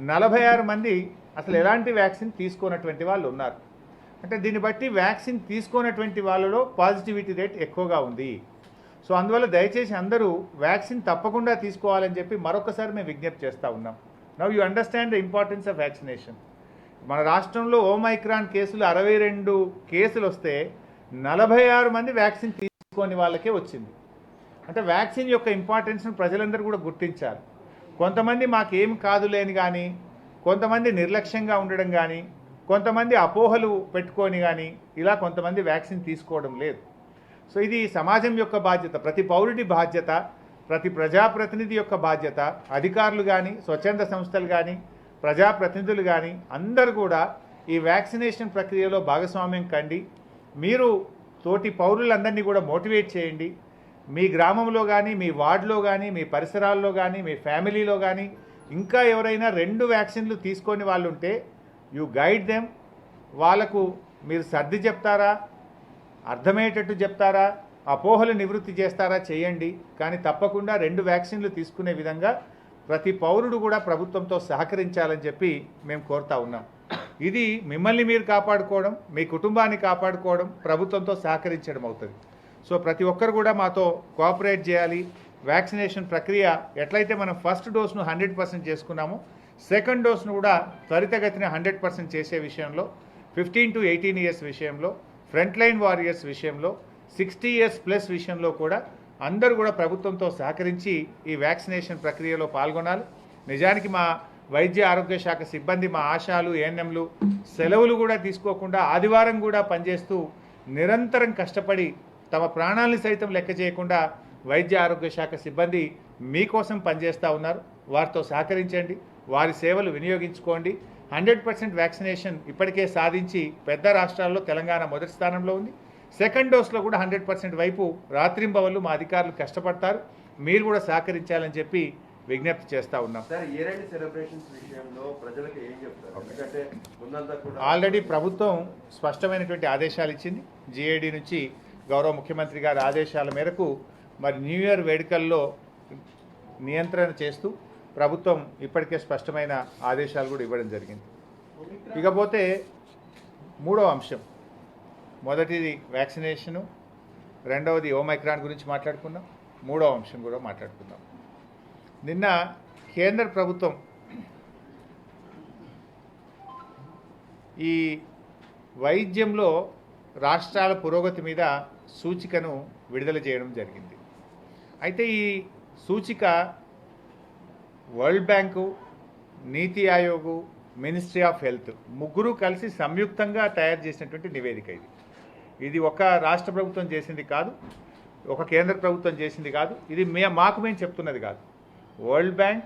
46 మంది అసలు ఎలాంటి వ్యాక్సిన్ తీసుకోనటువంటి వాళ్ళు ఉన్నారు. అంటే దీన్ని బట్టి వ్యాక్సిన్ తీసుకోనటువంటి వాళ్ళలో పాజిటివిటీ రేట్ ఎక్కువగా ఉంది. సో అందువల్ల దయచేసి అందరూ వ్యాక్సిన్ తప్పకుండా తీసుకోవాలని చెప్పి మరొకసారి మేము విజ్ఞప్తి చేస్తూ ఉన్నాం. Now you understand the importance of vaccination. మన రాష్ట్రంలో ఓమైక్రాన్ కేసులు 62 కేసులు వస్తే 46 మంది వ్యాక్సిన్ తీసుకొని వాళ్ళకే వచ్చింది. అంటే వ్యాక్సిన్ యొక్క ఇంపార్టెన్స్ను ప్రజలందరూ కూడా గుర్తించాలి. కొంతమంది మాకేం కాదులే అని కానీ, కొంతమంది నిర్లక్ష్యంగా ఉండడం కానీ, కొంతమంది అపోహలు పెట్టుకొని కానీ ఇలా కొంతమంది వ్యాక్సిన్ తీసుకోవడం లేదు. సో ఇది సమాజం యొక్క బాధ్యత, ప్రతి పౌరుడి బాధ్యత, ప్రతి ప్రజాప్రతినిధి యొక్క బాధ్యత. అధికారులు కానీ, స్వచ్ఛంద సంస్థలు కానీ, ప్రజాప్రతినిధులు కానీ అందరూ కూడా ఈ వ్యాక్సినేషన్ ప్రక్రియలో భాగస్వామ్యం కండి. మీరు తోటి పౌరులందరినీ కూడా మోటివేట్ చేయండి. మీ గ్రామంలో కానీ, మీ వార్డులో కానీ, మీ పరిసరాల్లో కానీ, మీ ఫ్యామిలీలో కానీ ఇంకా ఎవరైనా 2 వ్యాక్సిన్లు తీసుకొని వాళ్ళు ఉంటే యూ గైడ్ దెమ్. వాళ్ళకు మీరు సర్ది చెప్తారా, అర్థమయ్యేటట్టు చెప్తారా, అపోహలు నివృత్తి చేస్తారా చేయండి. కానీ తప్పకుండా 2 వ్యాక్సిన్లు తీసుకునే విధంగా ప్రతి పౌరుడు కూడా ప్రభుత్వంతో సహకరించాలని చెప్పి మేము కోరుతా ఉన్నాం. ఇది మిమ్మల్ని మీరు కాపాడుకోవడం, మీ కుటుంబాన్ని కాపాడుకోవడం, ప్రభుత్వంతో సహకరించడం అవుతుంది. సో ప్రతి ఒక్కరు కూడా మాతో కోఆపరేట్ చేయాలి. వ్యాక్సినేషన్ ప్రక్రియ ఎట్లయితే మనం ఫస్ట్ డోస్ను 100% చేసుకున్నామో సెకండ్ డోస్ను కూడా త్వరితగతిన 100% చేసే విషయంలో, 15 to 18 ఇయర్స్ విషయంలో, ఫ్రంట్ లైన్ వారియర్స్ విషయంలో, 60 ఇయర్స్ ప్లస్ విషయంలో కూడా అందరూ కూడా ప్రభుత్వంతో సహకరించి ఈ వ్యాక్సినేషన్ ప్రక్రియలో పాల్గొనాలి. నిజానికి మా వైద్య ఆరోగ్య శాఖ సిబ్బంది, మా ఆశాలు, ఏఎన్ఎంలు సెలవులు కూడా తీసుకోకుండా ఆదివారం కూడా పనిచేస్తూ నిరంతరం కష్టపడి తమ ప్రాణాలను సైతం లెక్క చేయకుండా వైద్య ఆరోగ్య శాఖ సిబ్బంది మీకోసం పనిచేస్తూ ఉన్నారు. వారితో సహకరించండి, వారి సేవలు వినియోగించుకోండి. 100% వ్యాక్సినేషన్ ఇప్పటికే సాధించి పెద్ద రాష్ట్రాల్లో తెలంగాణ మొదటి స్థానంలో ఉంది. సెకండ్ డోస్లో కూడా 100% వైపు రాత్రింబవళ్ళు మా అధికారులు కష్టపడతారు. మీరు కూడా సహకరించాలని చెప్పి విజ్ఞప్తి చేస్తూ ఉన్నాం. ఆల్రెడీ ప్రభుత్వం స్పష్టమైనటువంటి ఆదేశాలు ఇచ్చింది. జిఏడి నుంచి గౌరవ ముఖ్యమంత్రి గారి ఆదేశాల మేరకు మరి న్యూ ఇయర్ వేడుకల్లో నియంత్రణ చేస్తూ ప్రభుత్వం ఇప్పటికే స్పష్టమైన ఆదేశాలు కూడా ఇవ్వడం జరిగింది. ఇకపోతే 3వ అంశం, మొదటిది వ్యాక్సినేషను, రెండవది ఓమైక్రాన్ గురించి మాట్లాడుకున్నాం, 3వ అంశం కూడా మాట్లాడుకుందాం. నిన్న కేంద్ర ప్రభుత్వం ఈ వైద్యంలో రాష్ట్రాల పురోగతి మీద సూచికను విడుదల చేయడం జరిగింది. అయితే ఈ సూచిక world bank, NITI Aayog, ministry of health ముగ్గురు కలిసి సంయుక్తంగా తయారు చేసినటువంటి నివేదిక ఇది. ఇది ఒక రాష్ట్ర ప్రభుత్వం చేసింది కాదు, ఒక కేంద్ర ప్రభుత్వం చేసింది కాదు, ఇది మేము చెప్తున్నది కాదు. World bank,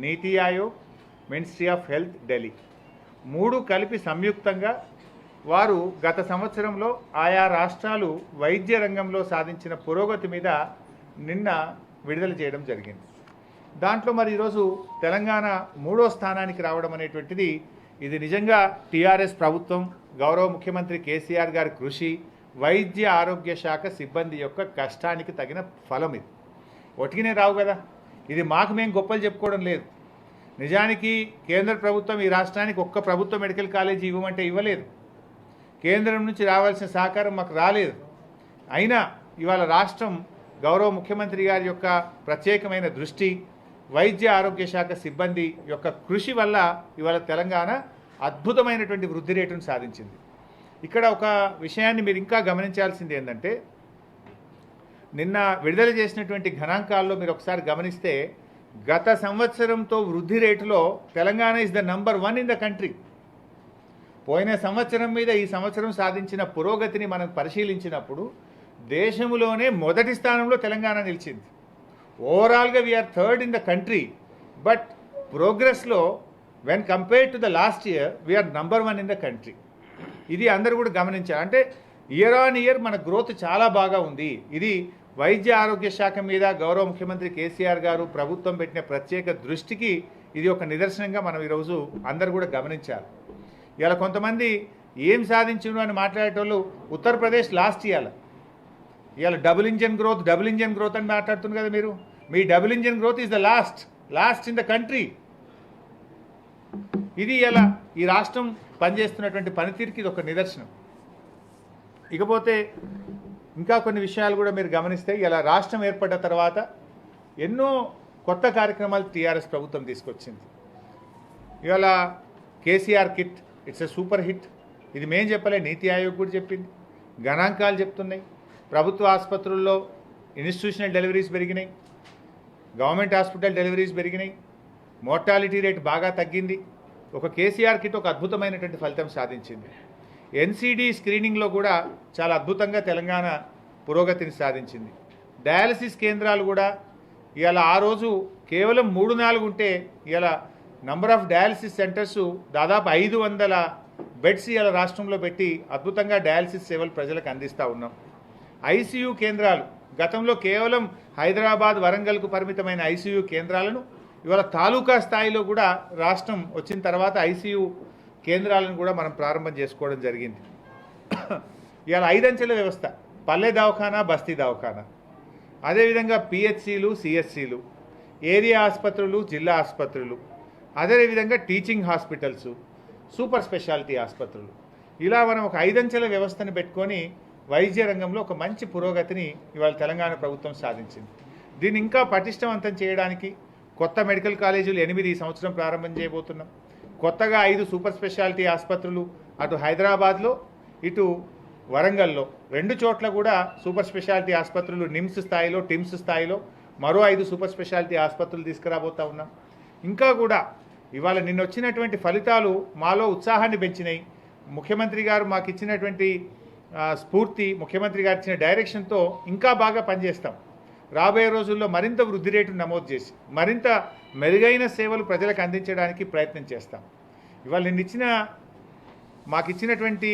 NITI Aayog, ministry of health Delhi మూడు కలిపి సంయుక్తంగా వారు గత సంవత్సరంలో ఆయా రాష్ట్రాలు వైద్య రంగంలో సాధించిన పురోగతి మీద నిన్న విడుదల చేయడం జరిగింది. దాంట్లో మరి ఈరోజు తెలంగాణ 3వ స్థానానికి రావడం అనేటువంటిది ఇది నిజంగా టీఆర్ఎస్ ప్రభుత్వం, గౌరవ ముఖ్యమంత్రి కేసీఆర్ గారి కృషి, వైద్య ఆరోగ్య శాఖ సిబ్బంది యొక్క కష్టానికి తగిన ఫలం. ఇది ఒటికినే రావు కదా, ఇది మేము గొప్పలు చెప్పుకోవడం లేదు. నిజానికి కేంద్ర ప్రభుత్వం ఈ రాష్ట్రానికి ఒక్క ప్రభుత్వ మెడికల్ కాలేజీ ఇవ్వమంటే ఇవ్వలేదు. కేంద్రం నుంచి రావాల్సిన సహకారం మాకు రాలేదు. అయినా ఇవాళ రాష్ట్రం గౌరవ ముఖ్యమంత్రి గారి యొక్క ప్రత్యేకమైన దృష్టి, వైద్య ఆరోగ్య శాఖ సిబ్బంది యొక్క కృషి వల్ల ఇవాళ తెలంగాణ అద్భుతమైనటువంటి వృద్ధి రేటును సాధించింది. ఇక్కడ ఒక విషయాన్ని మీరు ఇంకా గమనించాల్సింది ఏంటంటే, నిన్న విడుదల చేసినటువంటి గణాంకాల్లో మీరు ఒకసారి గమనిస్తే గత సంవత్సరంతో వృద్ధి రేటులో Telangana is the number 1 in the country. పోయిన సంవత్సరం మీద ఈ సంవత్సరం సాధించిన పురోగతిని మనం పరిశీలించినప్పుడు దేశంలోనే మొదటి స్థానంలో తెలంగాణ నిలిచింది. ఓవరాల్గా we are 3rd in the country, but ప్రోగ్రెస్లో when compared to the last year we are number 1 in the country. ఇది అందరూ కూడా గమనించారు. అంటే ఇయర్ ఆన్ ఇయర్ మన గ్రోత్ చాలా బాగా ఉంది. ఇది వైద్య ఆరోగ్య శాఖ మీద గౌరవ ముఖ్యమంత్రి కేసీఆర్ గారు ప్రభుత్వం పెట్టిన ప్రత్యేక దృష్టికి ఇది ఒక నిదర్శనంగా మనం ఈరోజు అందరూ కూడా గమనించాలి. ఇలా కొంతమంది ఏం సాధించను అని మాట్లాడేటోళ్ళు ఉత్తరప్రదేశ్ లాస్ట్ ఇవాళ డబుల్ ఇంజన్ గ్రోత్ అని మాట్లాడుతున్నారు కదా మీరు. మీ double engine growth is the last in the country. ఇది ఇలా ఈ రాష్ట్రం పనిచేస్తున్నటువంటి పనితీరుకి ఇది ఒక నిదర్శనం. ఇకపోతే ఇంకా కొన్ని విషయాలు కూడా మీరు గమనిస్తే ఇలా రాష్ట్రం ఏర్పడ్డ తర్వాత ఎన్నో కొత్త కార్యక్రమాలు టీఆర్ఎస్ ప్రభుత్వం తీసుకొచ్చింది. ఇవాళ KCR kit it's a super hit. ఇది మేం చెప్పలే, నీతి ఆయోగ్ కూడా చెప్పింది. గణాంకాలు చెప్తున్నాయి. ప్రభుత్వ ఆసుపత్రుల్లో ఇన్స్టిట్యూషనల్ డెలివరీస్ పెరిగినాయి, గవర్నమెంట్ హాస్పిటల్ డెలివరీస్ పెరిగినాయి, మోర్టాలిటీ రేట్ బాగా తగ్గింది. ఒక కేసీఆర్ కిట్ ఒక అద్భుతమైనటువంటి ఫలితం సాధించింది. ఎన్సీడీ స్క్రీనింగ్లో కూడా చాలా అద్భుతంగా తెలంగాణ పురోగతిని సాధించింది. డయాలసిస్ కేంద్రాలు కూడా ఇవాళ ఆ రోజు కేవలం 3-4 ఉంటే ఇవాళ నంబర్ ఆఫ్ డయాలసిస్ సెంటర్స్ దాదాపు 500 బెడ్స్ ఇవాళ రాష్ట్రంలో పెట్టి అద్భుతంగా డయాలసిస్ సేవలు ప్రజలకు అందిస్తూ ఉన్నాం. ఐసీయూ కేంద్రాలు గతంలో కేవలం హైదరాబాద్, వరంగల్కు పరిమితమైన ఐసీయూ కేంద్రాలను ఇవాళ తాలూకా స్థాయిలో కూడా రాష్ట్రం వచ్చిన తర్వాత ఐసీయూ కేంద్రాలను కూడా మనం ప్రారంభం చేసుకోవడం జరిగింది. ఇవాళ 5 అంచెల వ్యవస్థ, పల్లె దవాఖానా, బస్తీ దవాఖానా, అదేవిధంగా పిహెచ్సిలు, సిఎస్సిలు, ఏరియా ఆసుపత్రులు, జిల్లా ఆసుపత్రులు, అదేవిధంగా టీచింగ్ హాస్పిటల్స్, సూపర్ స్పెషాలిటీ ఆసుపత్రులు, ఇలా మనం ఒక 5 అంచెల వ్యవస్థను పెట్టుకొని వైద్య రంగంలో ఒక మంచి పురోగతిని ఇవాళ తెలంగాణ ప్రభుత్వం సాధించింది. దీన్ని ఇంకా పటిష్టవంతం చేయడానికి కొత్త మెడికల్ కాలేజీలు 8 ఈ సంవత్సరం ప్రారంభం చేయబోతున్నాం. కొత్తగా 5 సూపర్ స్పెషాలిటీ ఆసుపత్రులు అటు హైదరాబాద్లో ఇటు వరంగల్లో 2 చోట్ల కూడా సూపర్ స్పెషాలిటీ ఆసుపత్రులు నిమ్స్ స్థాయిలో, టిమ్స్ స్థాయిలో మరో 5 సూపర్ స్పెషాలిటీ ఆసుపత్రులు తీసుకురాబోతా ఉన్నాం. ఇంకా కూడా ఇవాళ నిన్న వచ్చినటువంటి ఫలితాలు మాలో ఉత్సాహాన్ని పెంచినాయి. ముఖ్యమంత్రి గారు మాకు ఇచ్చినటువంటి స్ఫూర్తి, ముఖ్యమంత్రి గారు ఇచ్చిన డైరెక్షన్తో ఇంకా బాగా పనిచేస్తాం. రాబోయే రోజుల్లో మరింత వృద్ధి రేటును నమోదు చేసి మరింత మెరుగైన సేవలు ప్రజలకు అందించడానికి ప్రయత్నం చేస్తాం. ఇవాళ మాకు ఇచ్చినటువంటి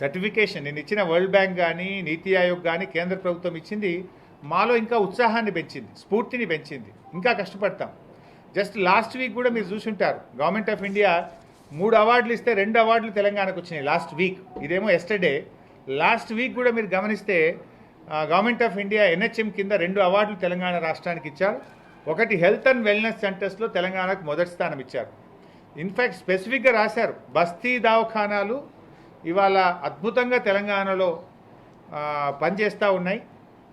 సర్టిఫికేషన్, నేను ఇచ్చిన వరల్డ్ బ్యాంక్ కానీ, నీతి ఆయోగ్ కానీ, కేంద్ర ప్రభుత్వం ఇచ్చింది మాలో ఇంకా ఉత్సాహాన్ని పెంచింది, స్ఫూర్తిని పెంచింది. ఇంకా కష్టపడతాం. జస్ట్ లాస్ట్ వీక్ కూడా మీరు చూసుంటారు, గవర్నమెంట్ ఆఫ్ ఇండియా 3 అవార్డులు ఇస్తే 2 అవార్డులు తెలంగాణకు వచ్చినాయి లాస్ట్ వీక్. ఇదేమో ఎస్టర్డే. లాస్ట్ వీక్ కూడా మీరు గమనిస్తే గవర్నమెంట్ ఆఫ్ ఇండియా ఎన్హెచ్ఎం కింద 2 అవార్డులు తెలంగాణ రాష్ట్రానికి ఇచ్చారు. ఒకటి హెల్త్ అండ్ వెల్నెస్ సెంటర్స్లో తెలంగాణకు మొదటి స్థానం ఇచ్చారు. ఇన్ఫ్యాక్ట్ స్పెసిఫిక్గా రాశారు, బస్తీ దవాఖానాలు ఇవాళ అద్భుతంగా తెలంగాణలో పనిచేస్తూ ఉన్నాయి.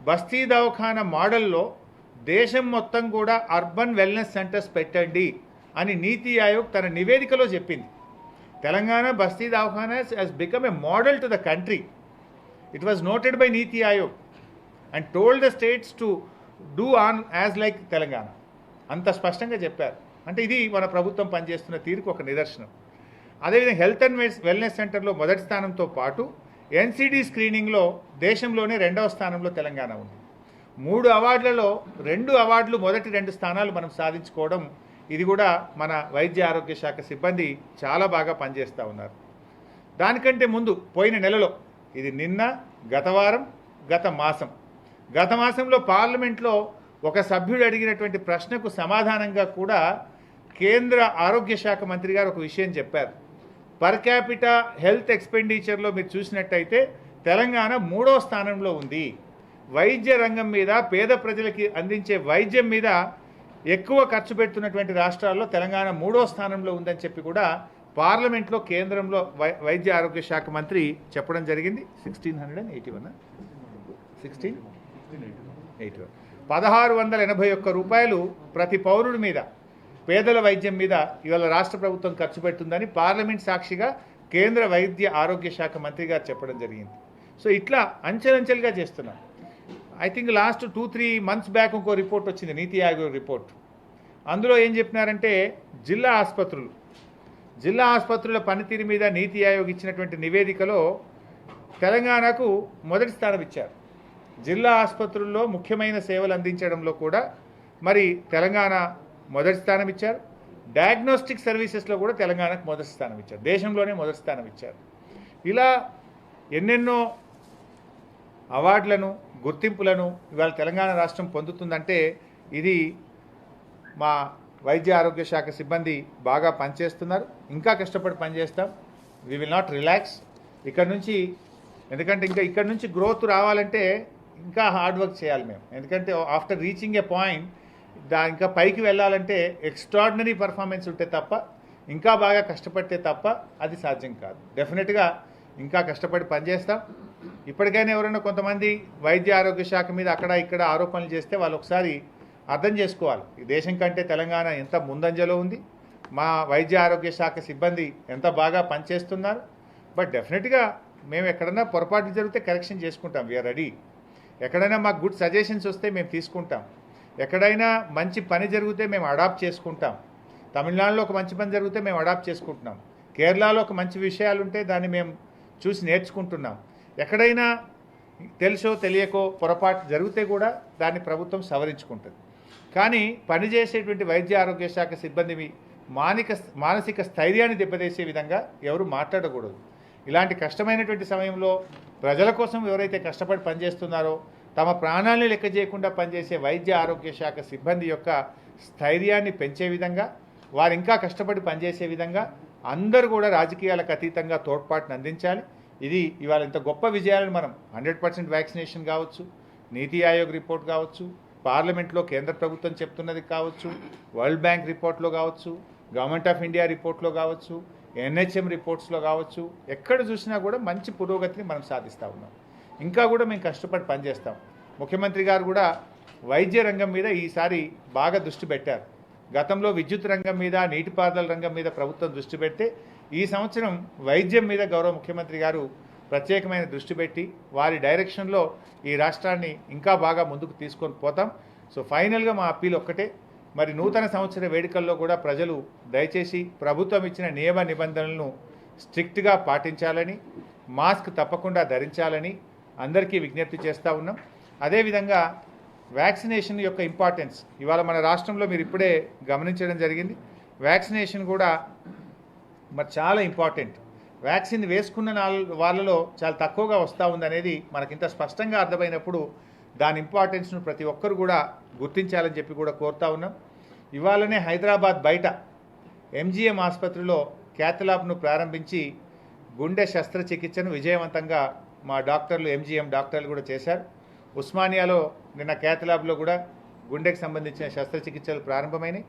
బస్తీ దవాఖానా మోడల్లో దేశం మొత్తం కూడా అర్బన్ వెల్నెస్ సెంటర్స్ పెట్టండి అని నీతి ఆయోగ్ తన నివేదికలో చెప్పింది. Telangana Basti Dawakhanas has become a model to the country. It was noted by NITI Aayog and told the states to do on as like Telangana. అంత స్పష్టంగా చెప్పారు. అంటే ఇది మన ప్రభుత్వం పనిచేస్తున్న తీరుకు ఒక నిదర్శనం. అదేవిధంగా హెల్త్ అండ్ వెల్నెస్ సెంటర్లో మొదటి స్థానంతో పాటు ఎన్సిడి స్క్రీనింగ్లో దేశంలోనే 2వ స్థానంలో తెలంగాణ ఉంది. 3 అవార్డులలో 2 అవార్డులు మొదటి 2 స్థానాలు మనం సాధించుకోవడం, ఇది కూడా మన వైద్య ఆరోగ్య శాఖ సిబ్బంది చాలా బాగా పనిచేస్తూ ఉన్నారు. దానికంటే ముందు పోయిన నెలలో, ఇది నిన్న, గత వారం, గత మాసంలో పార్లమెంట్లో ఒక సభ్యుడు అడిగినటువంటి ప్రశ్నకు సమాధానంగా కూడా కేంద్ర ఆరోగ్య శాఖ మంత్రి గారు ఒక విషయం చెప్పారు. పర్ క్యాపిటా హెల్త్ ఎక్స్పెండిచర్లో మీరు చూసినట్టయితే తెలంగాణ 3వ స్థానంలో ఉంది. వైద్య రంగం మీద, పేద ప్రజలకి అందించే వైద్యం మీద ఎక్కువ ఖర్చు పెడుతున్నటువంటి రాష్ట్రాల్లో తెలంగాణ 3వ స్థానంలో ఉందని చెప్పి కూడా పార్లమెంట్లో కేంద్రంలో వైద్య ఆరోగ్య శాఖ మంత్రి చెప్పడం జరిగింది. 1681 రూపాయలు ప్రతి పౌరుడి మీద, పేదల వైద్యం మీద ఇవాళ రాష్ట్ర ప్రభుత్వం ఖర్చు పెడుతుందని పార్లమెంట్ సాక్షిగా కేంద్ర వైద్య ఆరోగ్య శాఖ మంత్రి గారు చెప్పడం జరిగింది. సో ఇట్లా అంచెలంచెలుగా చేస్తున్నాం. I think last 2-3 months back ఇంకో రిపోర్ట్ వచ్చింది, నీతి ఆయోగ్ రిపోర్ట్. అందులో ఏం చెప్పినారంటే జిల్లా ఆసుపత్రుల పనితీరు మీద నీతి ఆయోగ్ ఇచ్చినటువంటి నివేదికలో తెలంగాణకు మొదటి స్థానం ఇచ్చారు. జిల్లా ఆసుపత్రుల్లో ముఖ్యమైన సేవలు అందించడంలో కూడా మరి తెలంగాణ మొదటి స్థానం ఇచ్చారు. డయాగ్నోస్టిక్ సర్వీసెస్లో కూడా తెలంగాణకు మొదటి స్థానం ఇచ్చారు, దేశంలోనే మొదటి స్థానం ఇచ్చారు. ఇలా ఎన్నెన్నో అవార్డులను, గుర్తింపులను ఇవాళ తెలంగాణ రాష్ట్రం పొందుతుందంటే ఇది మా వైద్య ఆరోగ్య శాఖ సిబ్బంది బాగా పనిచేస్తున్నారు. ఇంకా కష్టపడి పనిచేస్తాం. వి విల్ నాట్ రిలాక్స్ ఇక్కడ నుంచి. ఎందుకంటే ఇక్కడ నుంచి గ్రోత్ రావాలంటే ఇంకా హార్డ్ వర్క్ చేయాలి మేము. ఎందుకంటే ఆఫ్టర్ రీచింగ్ ఏ పాయింట్ ఇంకా పైకి వెళ్ళాలంటే ఎక్స్ట్రాడినరీ పర్ఫార్మెన్స్ ఉంటే తప్ప, ఇంకా బాగా కష్టపడితే తప్ప అది సాధ్యం కాదు. డెఫినెట్గా ఇంకా కష్టపడి పనిచేస్తాం. ఇప్పటికైనా ఎవరైనా కొంతమంది వైద్య ఆరోగ్య శాఖ మీద అక్కడ ఇక్కడ ఆరోపణలు చేస్తే వాళ్ళు ఒకసారి అర్థం చేసుకోవాలి. ఈ దేశం కంటే తెలంగాణ ఎంత ముందంజలో ఉంది, మా వైద్య ఆరోగ్య శాఖ సిబ్బంది ఎంత బాగా పనిచేస్తున్నారు. బట్ డెఫినెట్గా మేము ఎక్కడైనా పొరపాటు జరిగితే కరెక్షన్ చేసుకుంటాం. We're ready. ఎక్కడైనా మాకు గుడ్ సజెషన్స్ వస్తే మేము తీసుకుంటాం. ఎక్కడైనా మంచి పని జరిగితే మేము అడాప్ట్ చేసుకుంటాం. తమిళనాడులో ఒక మంచి పని జరిగితే మేము అడాప్ట్ చేసుకుంటున్నాం. కేరళలో ఒక మంచి విషయాలు ఉంటే దాన్ని మేము చూసి నేర్చుకుంటున్నాం. ఎక్కడైనా తెలుసో తెలియకో పొరపాటు జరిగితే కూడా దాన్ని ప్రభుత్వం సవరించుకుంటుంది. కానీ పనిచేసేటువంటి వైద్య ఆరోగ్య శాఖ సిబ్బంది మానసిక స్థైర్యాన్ని దెబ్బతీసే విధంగా ఎవరు మాట్లాడకూడదు. ఇలాంటి కష్టమైనటువంటి సమయంలో ప్రజల కోసం ఎవరైతే కష్టపడి పనిచేస్తున్నారో, తమ ప్రాణాలను లెక్క చేయకుండా పనిచేసే వైద్య ఆరోగ్య శాఖ సిబ్బంది యొక్క స్థైర్యాన్ని పెంచే విధంగా, వారు ఇంకా కష్టపడి పనిచేసే విధంగా అందరూ కూడా రాజకీయాలకు అతీతంగా తోడ్పాటును అందించాలి. ఇది ఇవాళ ఇంత గొప్ప విజయాలను మనం 100% వ్యాక్సినేషన్ కావచ్చు, నీతి ఆయోగ్ రిపోర్ట్ కావచ్చు, పార్లమెంట్లో కేంద్ర ప్రభుత్వం చెప్తున్నది కావచ్చు, వరల్డ్ బ్యాంక్ రిపోర్ట్లో కావచ్చు, గవర్నమెంట్ ఆఫ్ ఇండియా రిపోర్ట్లో కావచ్చు, ఎన్హెచ్ఎం రిపోర్ట్స్లో కావచ్చు, ఎక్కడ చూసినా కూడా మంచి పురోగతిని మనం సాధిస్తూ ఉన్నాం. ఇంకా కూడా మేము కష్టపడి పనిచేస్తాం. ముఖ్యమంత్రి గారు కూడా వైద్య రంగం మీద ఈసారి బాగా దృష్టి పెట్టారు. గతంలో విద్యుత్ రంగం మీద, నీటిపారుదల రంగం మీద ప్రభుత్వం దృష్టి పెడితే ఈ సంవత్సరం వైద్యం మీద గౌరవ ముఖ్యమంత్రి గారు ప్రత్యేకమైన దృష్టి పెట్టి వారి డైరెక్షన్లో ఈ రాష్ట్రాన్ని ఇంకా బాగా ముందుకు తీసుకొని పోతాం. సో ఫైనల్గా మా అప్పీల్ ఒక్కటే, మరి నూతన సంవత్సర వేడుకల్లో కూడా ప్రజలు దయచేసి ప్రభుత్వం ఇచ్చిన నియమ నిబంధనలను స్ట్రిక్ట్గా పాటించాలని, మాస్క్ తప్పకుండా ధరించాలని అందరికీ విజ్ఞప్తి చేస్తూ ఉన్నాం. అదేవిధంగా వ్యాక్సినేషన్ యొక్క ఇంపార్టెన్స్ ఇవాళ మన రాష్ట్రంలో మీరు ఇప్పుడే గమనించడం జరిగింది. వ్యాక్సినేషన్ కూడా మరి చాలా ఇంపార్టెంట్. వ్యాక్సిన్ వేసుకున్న వాళ్ళలో చాలా తక్కువగా వస్తూ ఉందనేది మనకింత స్పష్టంగా అర్థమైనప్పుడు దాని ఇంపార్టెన్స్ను ప్రతి ఒక్కరు కూడా గుర్తించాలని చెప్పి కూడా కోరుతా ఉన్నాం. ఇవాళనే హైదరాబాద్ బయట ఎంజీఎం ఆసుపత్రిలో క్యాథ్లాబ్ను ప్రారంభించి గుండె శస్త్రచికిత్సను విజయవంతంగా మా డాక్టర్లు, ఎంజీఎం డాక్టర్లు కూడా చేశారు. ఉస్మానియాలో నిన్న క్యాథ్లాబ్లో కూడా గుండెకి సంబంధించిన శస్త్రచికిత్సలు ప్రారంభమైనాయి.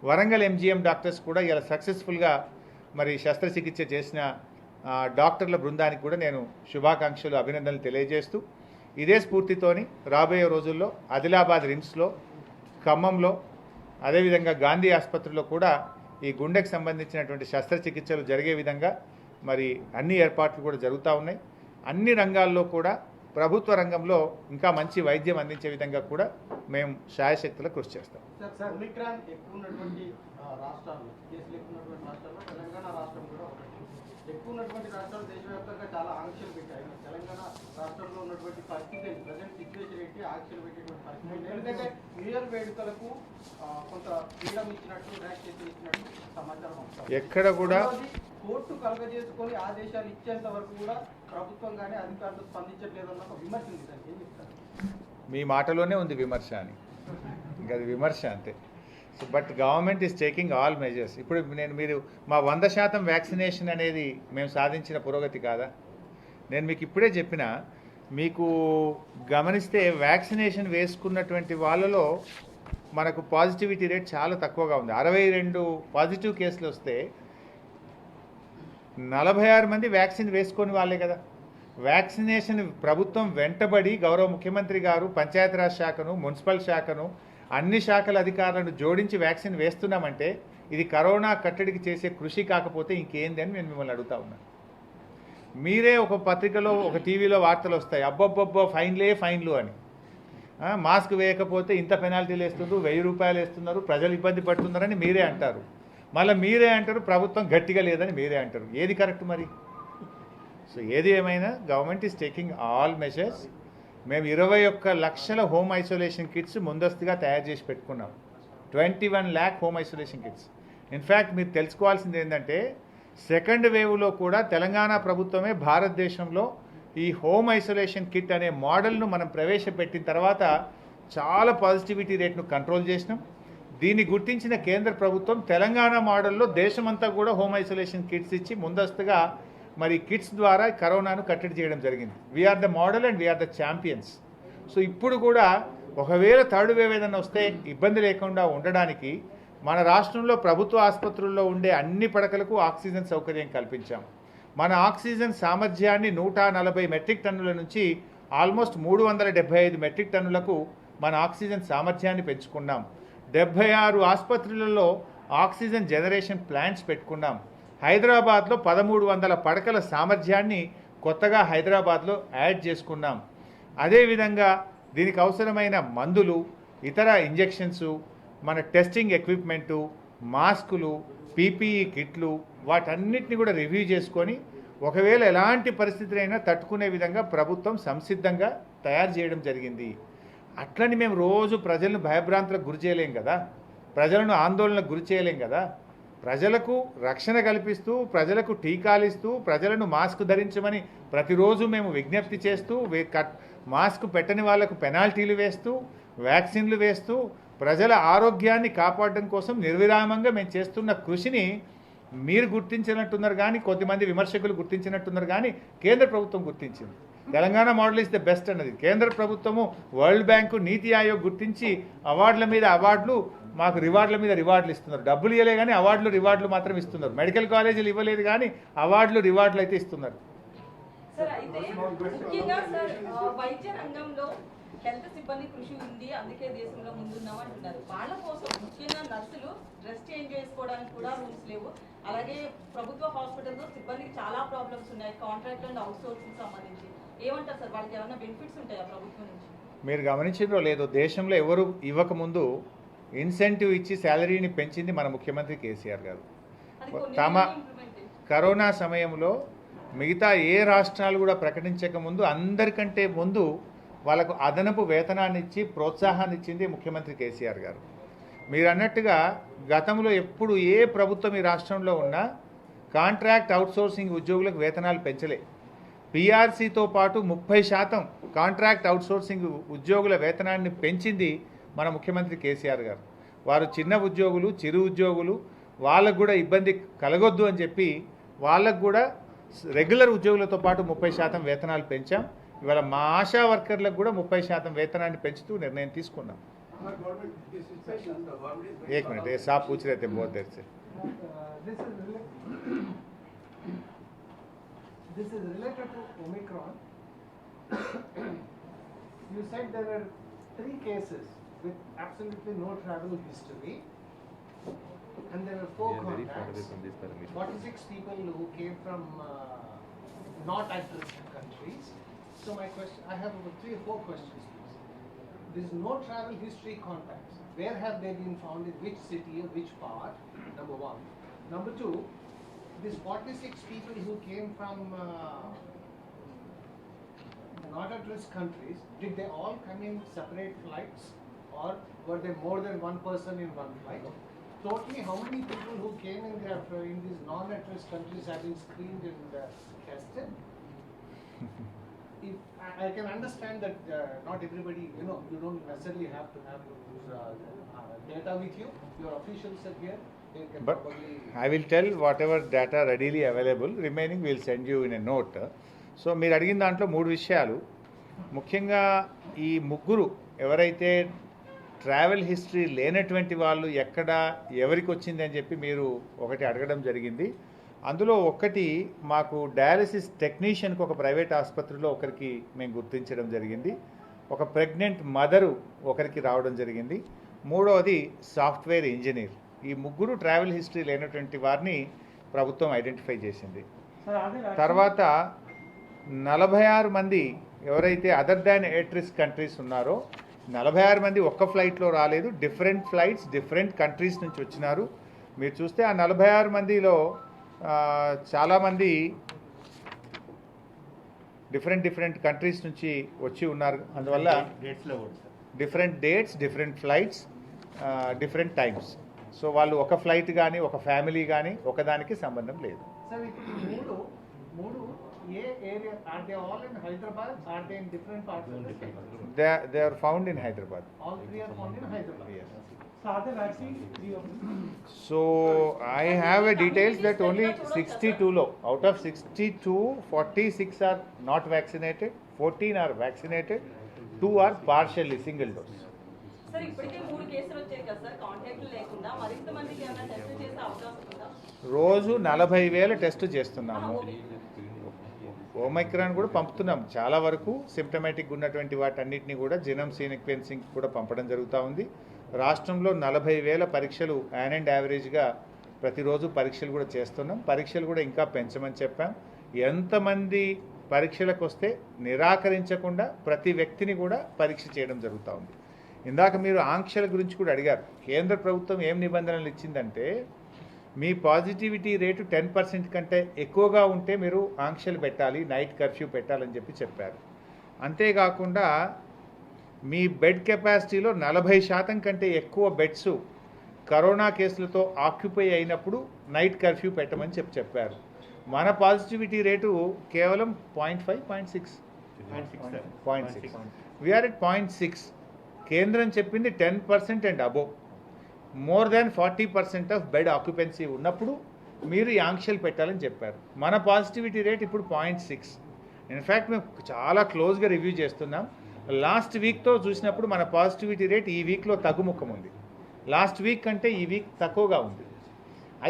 వరంగల్ ఎంజీఎం డాక్టర్స్ కూడా ఇలా సక్సెస్ఫుల్గా మరి శస్త్రచికిత్స చేసిన డాక్టర్ల బృందానికి కూడా నేను శుభాకాంక్షలు, అభినందనలు తెలియజేస్తూ ఇదే స్ఫూర్తితోని రాబోయే రోజుల్లో ఆదిలాబాద్ రిమ్స్లో, ఖమ్మంలో, అదేవిధంగా గాంధీ ఆసుపత్రిలో కూడా ఈ గుండెకి సంబంధించినటువంటి శస్త్రచికిత్సలు జరిగే విధంగా మరి అన్ని ఏర్పాట్లు కూడా జరుగుతూ ఉన్నాయి. అన్ని రంగాల్లో కూడా ప్రభుత్వ రంగంలో ఇంకా మంచి వైద్యం అందించే విధంగా కూడా మేము శాయశక్తుల కృషి చేస్తాం. ఒమిక్రాన్ ఎక్కువ ఉన్నటువంటి రాష్ట్రాల్లో, కేసులు ఎక్కువ ఉన్నటువంటి రాష్ట్రాల్లో తెలంగాణ రాష్ట్రం కూడా ఒకటి. ఎక్కువ ఉన్నటువంటి రాష్ట్రాలు దేశవ్యాప్తంగా చాలా ఆంక్షలు పెట్టాయి. తెలంగాణ రాష్ట్రంలో ఉన్నటువంటి పరిస్థితి ప్రజెంట్ సిచ్యువేషన్ ఏంటి, ఆంక్షలు పెట్టేటువంటి పరిస్థితి ఎందుకంటే న్యూ ఇయర్ వేడుకలకు కొంత ఫ్రీడమ్ ఇచ్చినట్టు, రిలాక్సేషన్ ఇచ్చినట్టు సమాచారం వస్తుంది. ఎక్కడ కూడా కోర్టు కలగజేసుకొని ఆదేశాలు ఇచ్చేంత వరకు కూడా ప్రభుత్వం కానీ అధికారులు స్పందించట్లేదన్న ఒక విమర్శ ఉంది. దానికి ఏం చెప్తారు? మీ మాటలోనే ఉంది విమర్శ అని, ఇంకా అది విమర్శ అంతే. So but government is taking all measures. ఇప్పుడు మీరు మా 100% వ్యాక్సినేషన్ అనేది మేము సాధించిన పురోగతి కాదా? నేను మీకు ఇప్పుడే చెప్పిన, మీకు గమనిస్తే వ్యాక్సినేషన్ వేసుకున్నటువంటి వాళ్ళలో మనకు పాజిటివిటీ రేట్ చాలా తక్కువగా ఉంది. 62 పాజిటివ్ కేసులు వస్తే 46 మంది వ్యాక్సిన్ వేసుకొని వాళ్ళే కదా. వ్యాక్సినేషన్ ప్రభుత్వం వెంటబడి గౌరవ ముఖ్యమంత్రి గారు పంచాయతీరాజ్ శాఖను, మున్సిపల్ శాఖను, అన్ని శాఖల అధికారులను జోడించి వ్యాక్సిన్ వేస్తున్నామంటే ఇది కరోనా కట్టడికి చేసే కృషి కాకపోతే ఇంకేంది అని నేను మిమ్మల్ని అడుగుతా ఉన్నాను. మీరే ఒక పత్రికలో, ఒక టీవీలో వార్తలు వస్తాయి, అబ్బబ్బబ్బో ఫైన్లు అని. మాస్క్ వేయకపోతే ఇంత పెనాల్టీలు వేస్తున్నారు, 1000 రూపాయలు వేస్తున్నారు, ప్రజలు ఇబ్బంది పడుతున్నారని మీరే అంటారు. మళ్ళీ మీరే అంటారు ప్రభుత్వం గట్టిగా లేదని మీరే అంటారు. ఏది కరెక్ట్ మరి? సో ఏది ఏమైనా government is taking all measures. మేము 21 లక్షల హోమ్ ఐసోలేషన్ కిట్స్ ముందస్తుగా తయారు చేసి పెట్టుకున్నాం. 21 lakh home isolation kits. In fact మీరు తెలుసుకోవాల్సింది ఏంటంటే సెకండ్ వేవ్లో కూడా తెలంగాణ ప్రభుత్వమే భారతదేశంలో ఈ హోమ్ ఐసోలేషన్ కిట్ అనే మోడల్ను మనం ప్రవేశపెట్టిన తర్వాత చాలా పాజిటివిటీ రేట్ను కంట్రోల్ చేసినాం. దీన్ని గుర్తించిన కేంద్ర ప్రభుత్వం తెలంగాణ మోడల్లో దేశమంతా కూడా హోమ్ ఐసోలేషన్ కిట్స్ ఇచ్చి ముందస్తుగా మరి కిట్స్ ద్వారా కరోనాను కట్టడి చేయడం జరిగింది. We're the model and we're the champions. So ఇప్పుడు కూడా ఒకవేళ థర్డ్ వేవ్ ఏదైనా వస్తే ఇబ్బంది లేకుండా ఉండడానికి మన రాష్ట్రంలో ప్రభుత్వ ఆసుపత్రుల్లో ఉండే అన్ని పడకలకు ఆక్సిజన్ సౌకర్యం కల్పించాం. మన ఆక్సిజన్ సామర్థ్యాన్ని 140 మెట్రిక్ టన్నుల నుంచి ఆల్మోస్ట్ 375 మెట్రిక్ టన్నులకు మన ఆక్సిజన్ సామర్థ్యాన్ని పెంచుకున్నాం. 76 ఆసుపత్రులలో ఆక్సిజన్ జనరేషన్ ప్లాంట్స్ పెట్టుకున్నాం. హైదరాబాద్లో 1300 పడకల సామర్థ్యాన్ని కొత్తగా హైదరాబాద్లో యాడ్ చేసుకున్నాం. అదేవిధంగా దీనికి అవసరమైన మందులు, ఇతర ఇంజెక్షన్స్, మన టెస్టింగ్ ఎక్విప్మెంటు, మాస్కులు, పీపీఈ కిట్లు వాటన్నిటిని కూడా రివ్యూ చేసుకొని ఒకవేళ ఎలాంటి పరిస్థితులైనా తట్టుకునే విధంగా ప్రభుత్వం సంసిద్ధంగా తయారు చేయడం జరిగింది. అట్లని మేము రోజు ప్రజలను భయభ్రాంతులకు గురి చేయలేం కదా, ప్రజలను ఆందోళనకు గురి చేయలేం కదా. ప్రజలకు రక్షణ కల్పిస్తూ, ప్రజలకు టీకాలు ఇస్తూ, ప్రజలను మాస్క్ ధరించమని ప్రతిరోజు మేము విజ్ఞప్తి చేస్తూ, మాస్క్ పెట్టని వాళ్లకు పెనాల్టీలు వేస్తూ, వ్యాక్సిన్లు వేస్తూ, ప్రజల ఆరోగ్యాన్ని కాపాడడం కోసం నిర్విరామంగా మేము చేస్తున్న కృషిని మీరు గుర్తించినట్టున్నారు కానీ, కొద్దిమంది విమర్శకులు గుర్తించినట్టున్నారు కానీ కేంద్ర ప్రభుత్వం గుర్తించింది. Telangana model is the best అన్నది కేంద్ర ప్రభుత్వము, వరల్డ్ బ్యాంకు, నీతి ఆయోగ్ గుర్తించి అవార్డుల మీద అవార్డులు, మాకు రివార్డుల మీద రివార్డులు ఇస్తున్నారు. డబ్బులు ఇవ్వలే కానీ అవార్డులు రివార్డులు మాత్రం ఇస్తున్నారు. మెడికల్ కాలేజీలు ఇవ్వలేదు కానీ అవార్డులు రివార్డులు అయితే ఇస్తున్నారు. వైద్య రంగంలో హెల్త్ సిబ్బంది కృషి ఉంది, అందుకే దేశంలో ముందున్నాం అంటున్నారు. వాళ్ళ కోసం ముఖ్యంగా నర్సులు డ్రెస్ చేంజ్ చేసుకోవడానికి కూడా రూల్స్ లేవు. అలాగే ప్రభుత్వ హాస్పిటల్లో సిబ్బందికి చాలా ప్రాబ్లమ్స్ ఉన్నాయి, కాంట్రాక్ట్ అండ్ అవుట్ సోర్సింగ్ సంబంధించి. ఏమంటారు సార్, వాళ్ళకి ఏమైనా బెనిఫిట్స్ ఉంటాయా ప్రభుత్వం నుంచి? మీరు గమనించారో లేదో, దేశంలో ఎవరు ఇవ్వకముందు ఇన్సెంటివ్ ఇచ్చి శాలరీని పెంచింది మన ముఖ్యమంత్రి కేసీఆర్ గారు. తమ కరోనా సమయంలో మిగతా ఏ రాష్ట్రాలు కూడా ప్రకటించక ముందు అందరికంటే ముందు వాళ్ళకు అదనపు వేతనాన్ని ఇచ్చి ప్రోత్సాహాన్ని ఇచ్చింది ముఖ్యమంత్రి కేసీఆర్ గారు. మీరు అన్నట్టుగా గతంలో ఎప్పుడు ఏ ప్రభుత్వం ఈ రాష్ట్రంలో ఉన్నా కాంట్రాక్ట్ అవుట్సోర్సింగ్ ఉద్యోగులకు వేతనాలు పెంచలే. పీఆర్సీతో పాటు 30% కాంట్రాక్ట్ అవుట్సోర్సింగ్ ఉద్యోగుల వేతనాన్ని పెంచింది మన ముఖ్యమంత్రి కేసీఆర్ గారు. వారు చిన్న ఉద్యోగులు, చిరు ఉద్యోగులు, వాళ్ళకు కూడా ఇబ్బంది కలగొద్దు అని చెప్పి వాళ్ళకు కూడా రెగ్యులర్ ఉద్యోగులతో పాటు 30% వేతనాలు పెంచాం. ఇవాళ మా ఆశా వర్కర్లకు కూడా 30% వేతనాన్ని పెంచుతూ నిర్ణయం తీసుకున్నాం. एक मिनट, ये साहब पूछ रहे थे बहुत देर से. This is related to Omicron. You said there were 3 cases with absolutely no travel history, and there were 4 contacts. 46 people who came from not at risk countries. So my question, I have about 3 or 4 questions, please. There is no travel history contacts. Where have they been found, in which city or which part? Number 1. Number 2, these 46 people who came from not at risk countries, did they all come in separate flights, or were there more than one person in one flight? Totally, how many people who came in there in these non-at-risk countries have been screened and tested? If I can understand that not everybody, you don't necessarily have to have those data with you. Your officials are here. They can But probably. I will tell whatever data readily available, remaining we will send you in a note. So మీరు అడిగిన దాంట్లో 3 విషయాలు. ముఖ్యంగా ఈ ముగ్గురు ఎవరైతే travel history లేనటువంటి వాళ్ళు ఎక్కడ ఎవరికి వచ్చింది అని చెప్పి మీరు ఒకటి అడగడం జరిగింది. అందులో ఒకటి మాకు డయాలసిస్ టెక్నీషియన్కి ఒక ప్రైవేట్ ఆసుపత్రిలో ఒకరికి మేము గుర్తించడం జరిగింది. ఒక ప్రెగ్నెంట్ మదరు ఒకరికి రావడం జరిగింది. మూడవది సాఫ్ట్వేర్ ఇంజనీర్. ఈ ముగ్గురు ట్రావెల్ హిస్టరీ లేనటువంటి వారిని ప్రభుత్వం ఐడెంటిఫై చేసింది. తర్వాత 46 మంది ఎవరైతే other than at risk countries ఉన్నారో 46 మంది ఒక్క ఫ్లైట్లో రాలేదు, డిఫరెంట్ ఫ్లైట్స్ డిఫరెంట్ కంట్రీస్ నుంచి వచ్చినారు. మీరు చూస్తే ఆ 46 మందిలో చాలామంది డిఫరెంట్ కంట్రీస్ నుంచి వచ్చి ఉన్నారు. అందువల్ల different dates different flights different times. So వాళ్ళు ఒక ఫ్లైట్ కానీ ఒక ఫ్యామిలీ కానీ ఒకదానికి సంబంధం లేదు. Sir, ఇప్పుడు మూడు ఏ area, are they all in Hyderabad? Are they in different parts of the state? They are found in Hyderabad. All 3 are found in Hyderabad. Yes. So are they vaccine 3 of them? So I have a details that only 62 low out of 62, 46 are not vaccinated, 14 are vaccinated, 2 are partially single dose. Sir ఇప్పటికే 3 కేసులు వచ్చాయి కదా sir, contact లేకుండా మరింత మందికి ఏమైనా test చేసే అవకాశం ఉందా? రోజు 40,000 టెస్ట్ చేస్తున్నాము. ఓమైక్రాన్ కూడా పంపుతున్నాం. చాలా వరకు సిమ్టమాటిక్ ఉన్నటువంటి వాటన్నిటిని కూడా జీనోమ్ సీక్వెన్సింగ్ కూడా పంపడం జరుగుతూ ఉంది. రాష్ట్రంలో 40,000 పరీక్షలు యాన్ అండ్ యావరేజ్గా ప్రతిరోజు పరీక్షలు కూడా చేస్తున్నాం. పరీక్షలు కూడా ఇంకా పెంచమని చెప్పాం. ఎంతమంది పరీక్షలకు వస్తే నిరాకరించకుండా ప్రతి వ్యక్తిని కూడా పరీక్ష చేయడం జరుగుతూ ఉంది. ఇందాక మీరు ఆంక్షల గురించి కూడా అడిగారు. కేంద్ర ప్రభుత్వం ఏం నిబంధనలు ఇచ్చిందంటే మీ పాజిటివిటీ రేటు 10% కంటే ఎక్కువగా ఉంటే మీరు ఆంక్షలు పెట్టాలి, నైట్ కర్ఫ్యూ పెట్టాలని చెప్పారు. అంతేకాకుండా మీ బెడ్ కెపాసిటీలో 40% కంటే ఎక్కువ బెడ్స్ కరోనా కేసులతో ఆక్యుపై అయినప్పుడు నైట్ కర్ఫ్యూ పెట్టమని చెప్పారు. మన పాజిటివిటీ రేటు కేవలం 0.5, 0.6 వీఆర్ ఎట్ 0.6. కేంద్రం చెప్పింది 10% and above, more than 40% of bed occupancy ఉన్నప్పుడు మీరు ఈ ఆంక్షలు పెట్టాలని చెప్పారు. మన పాజిటివిటీ రేట్ ఇప్పుడు 0.6. ఇన్ఫ్యాక్ట్ మేము చాలా క్లోజ్గా రివ్యూ చేస్తున్నాం. లాస్ట్ వీక్తో చూసినప్పుడు మన పాజిటివిటీ రేట్ ఈ వీక్లో తగ్గుముఖం ఉంది. లాస్ట్ వీక్ కంటే ఈ వీక్ తక్కువగా ఉంది.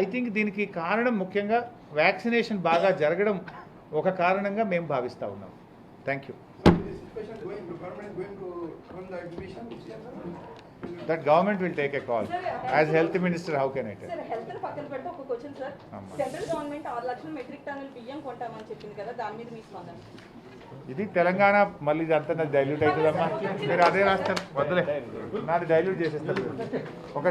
ఐ థింక్ దీనికి కారణం ముఖ్యంగా వ్యాక్సినేషన్ బాగా జరగడం ఒక కారణంగా మేము భావిస్తూ ఉన్నాం. Thank you. That government will take a call. As health minister, how can I tell? Sir health పక్కన పెడితే ఒక క్వశ్చన్ సార్, సెంట్రల్ గవర్నమెంట్ 6 లక్షల మెట్రిక్ టన్నుల బియ్యం కొంటామని చెప్పింది కదా, దాని మీద మీ స్పందన? ఇది తెలంగాణ మళ్ళీ ఇదంతా నాకు డైల్యూట్ అవుతుందమ్మా. మీరు అదే రాస్తారు, వద్దులే, నాది డైల్యూట్ చేసేస్తారు. ఒక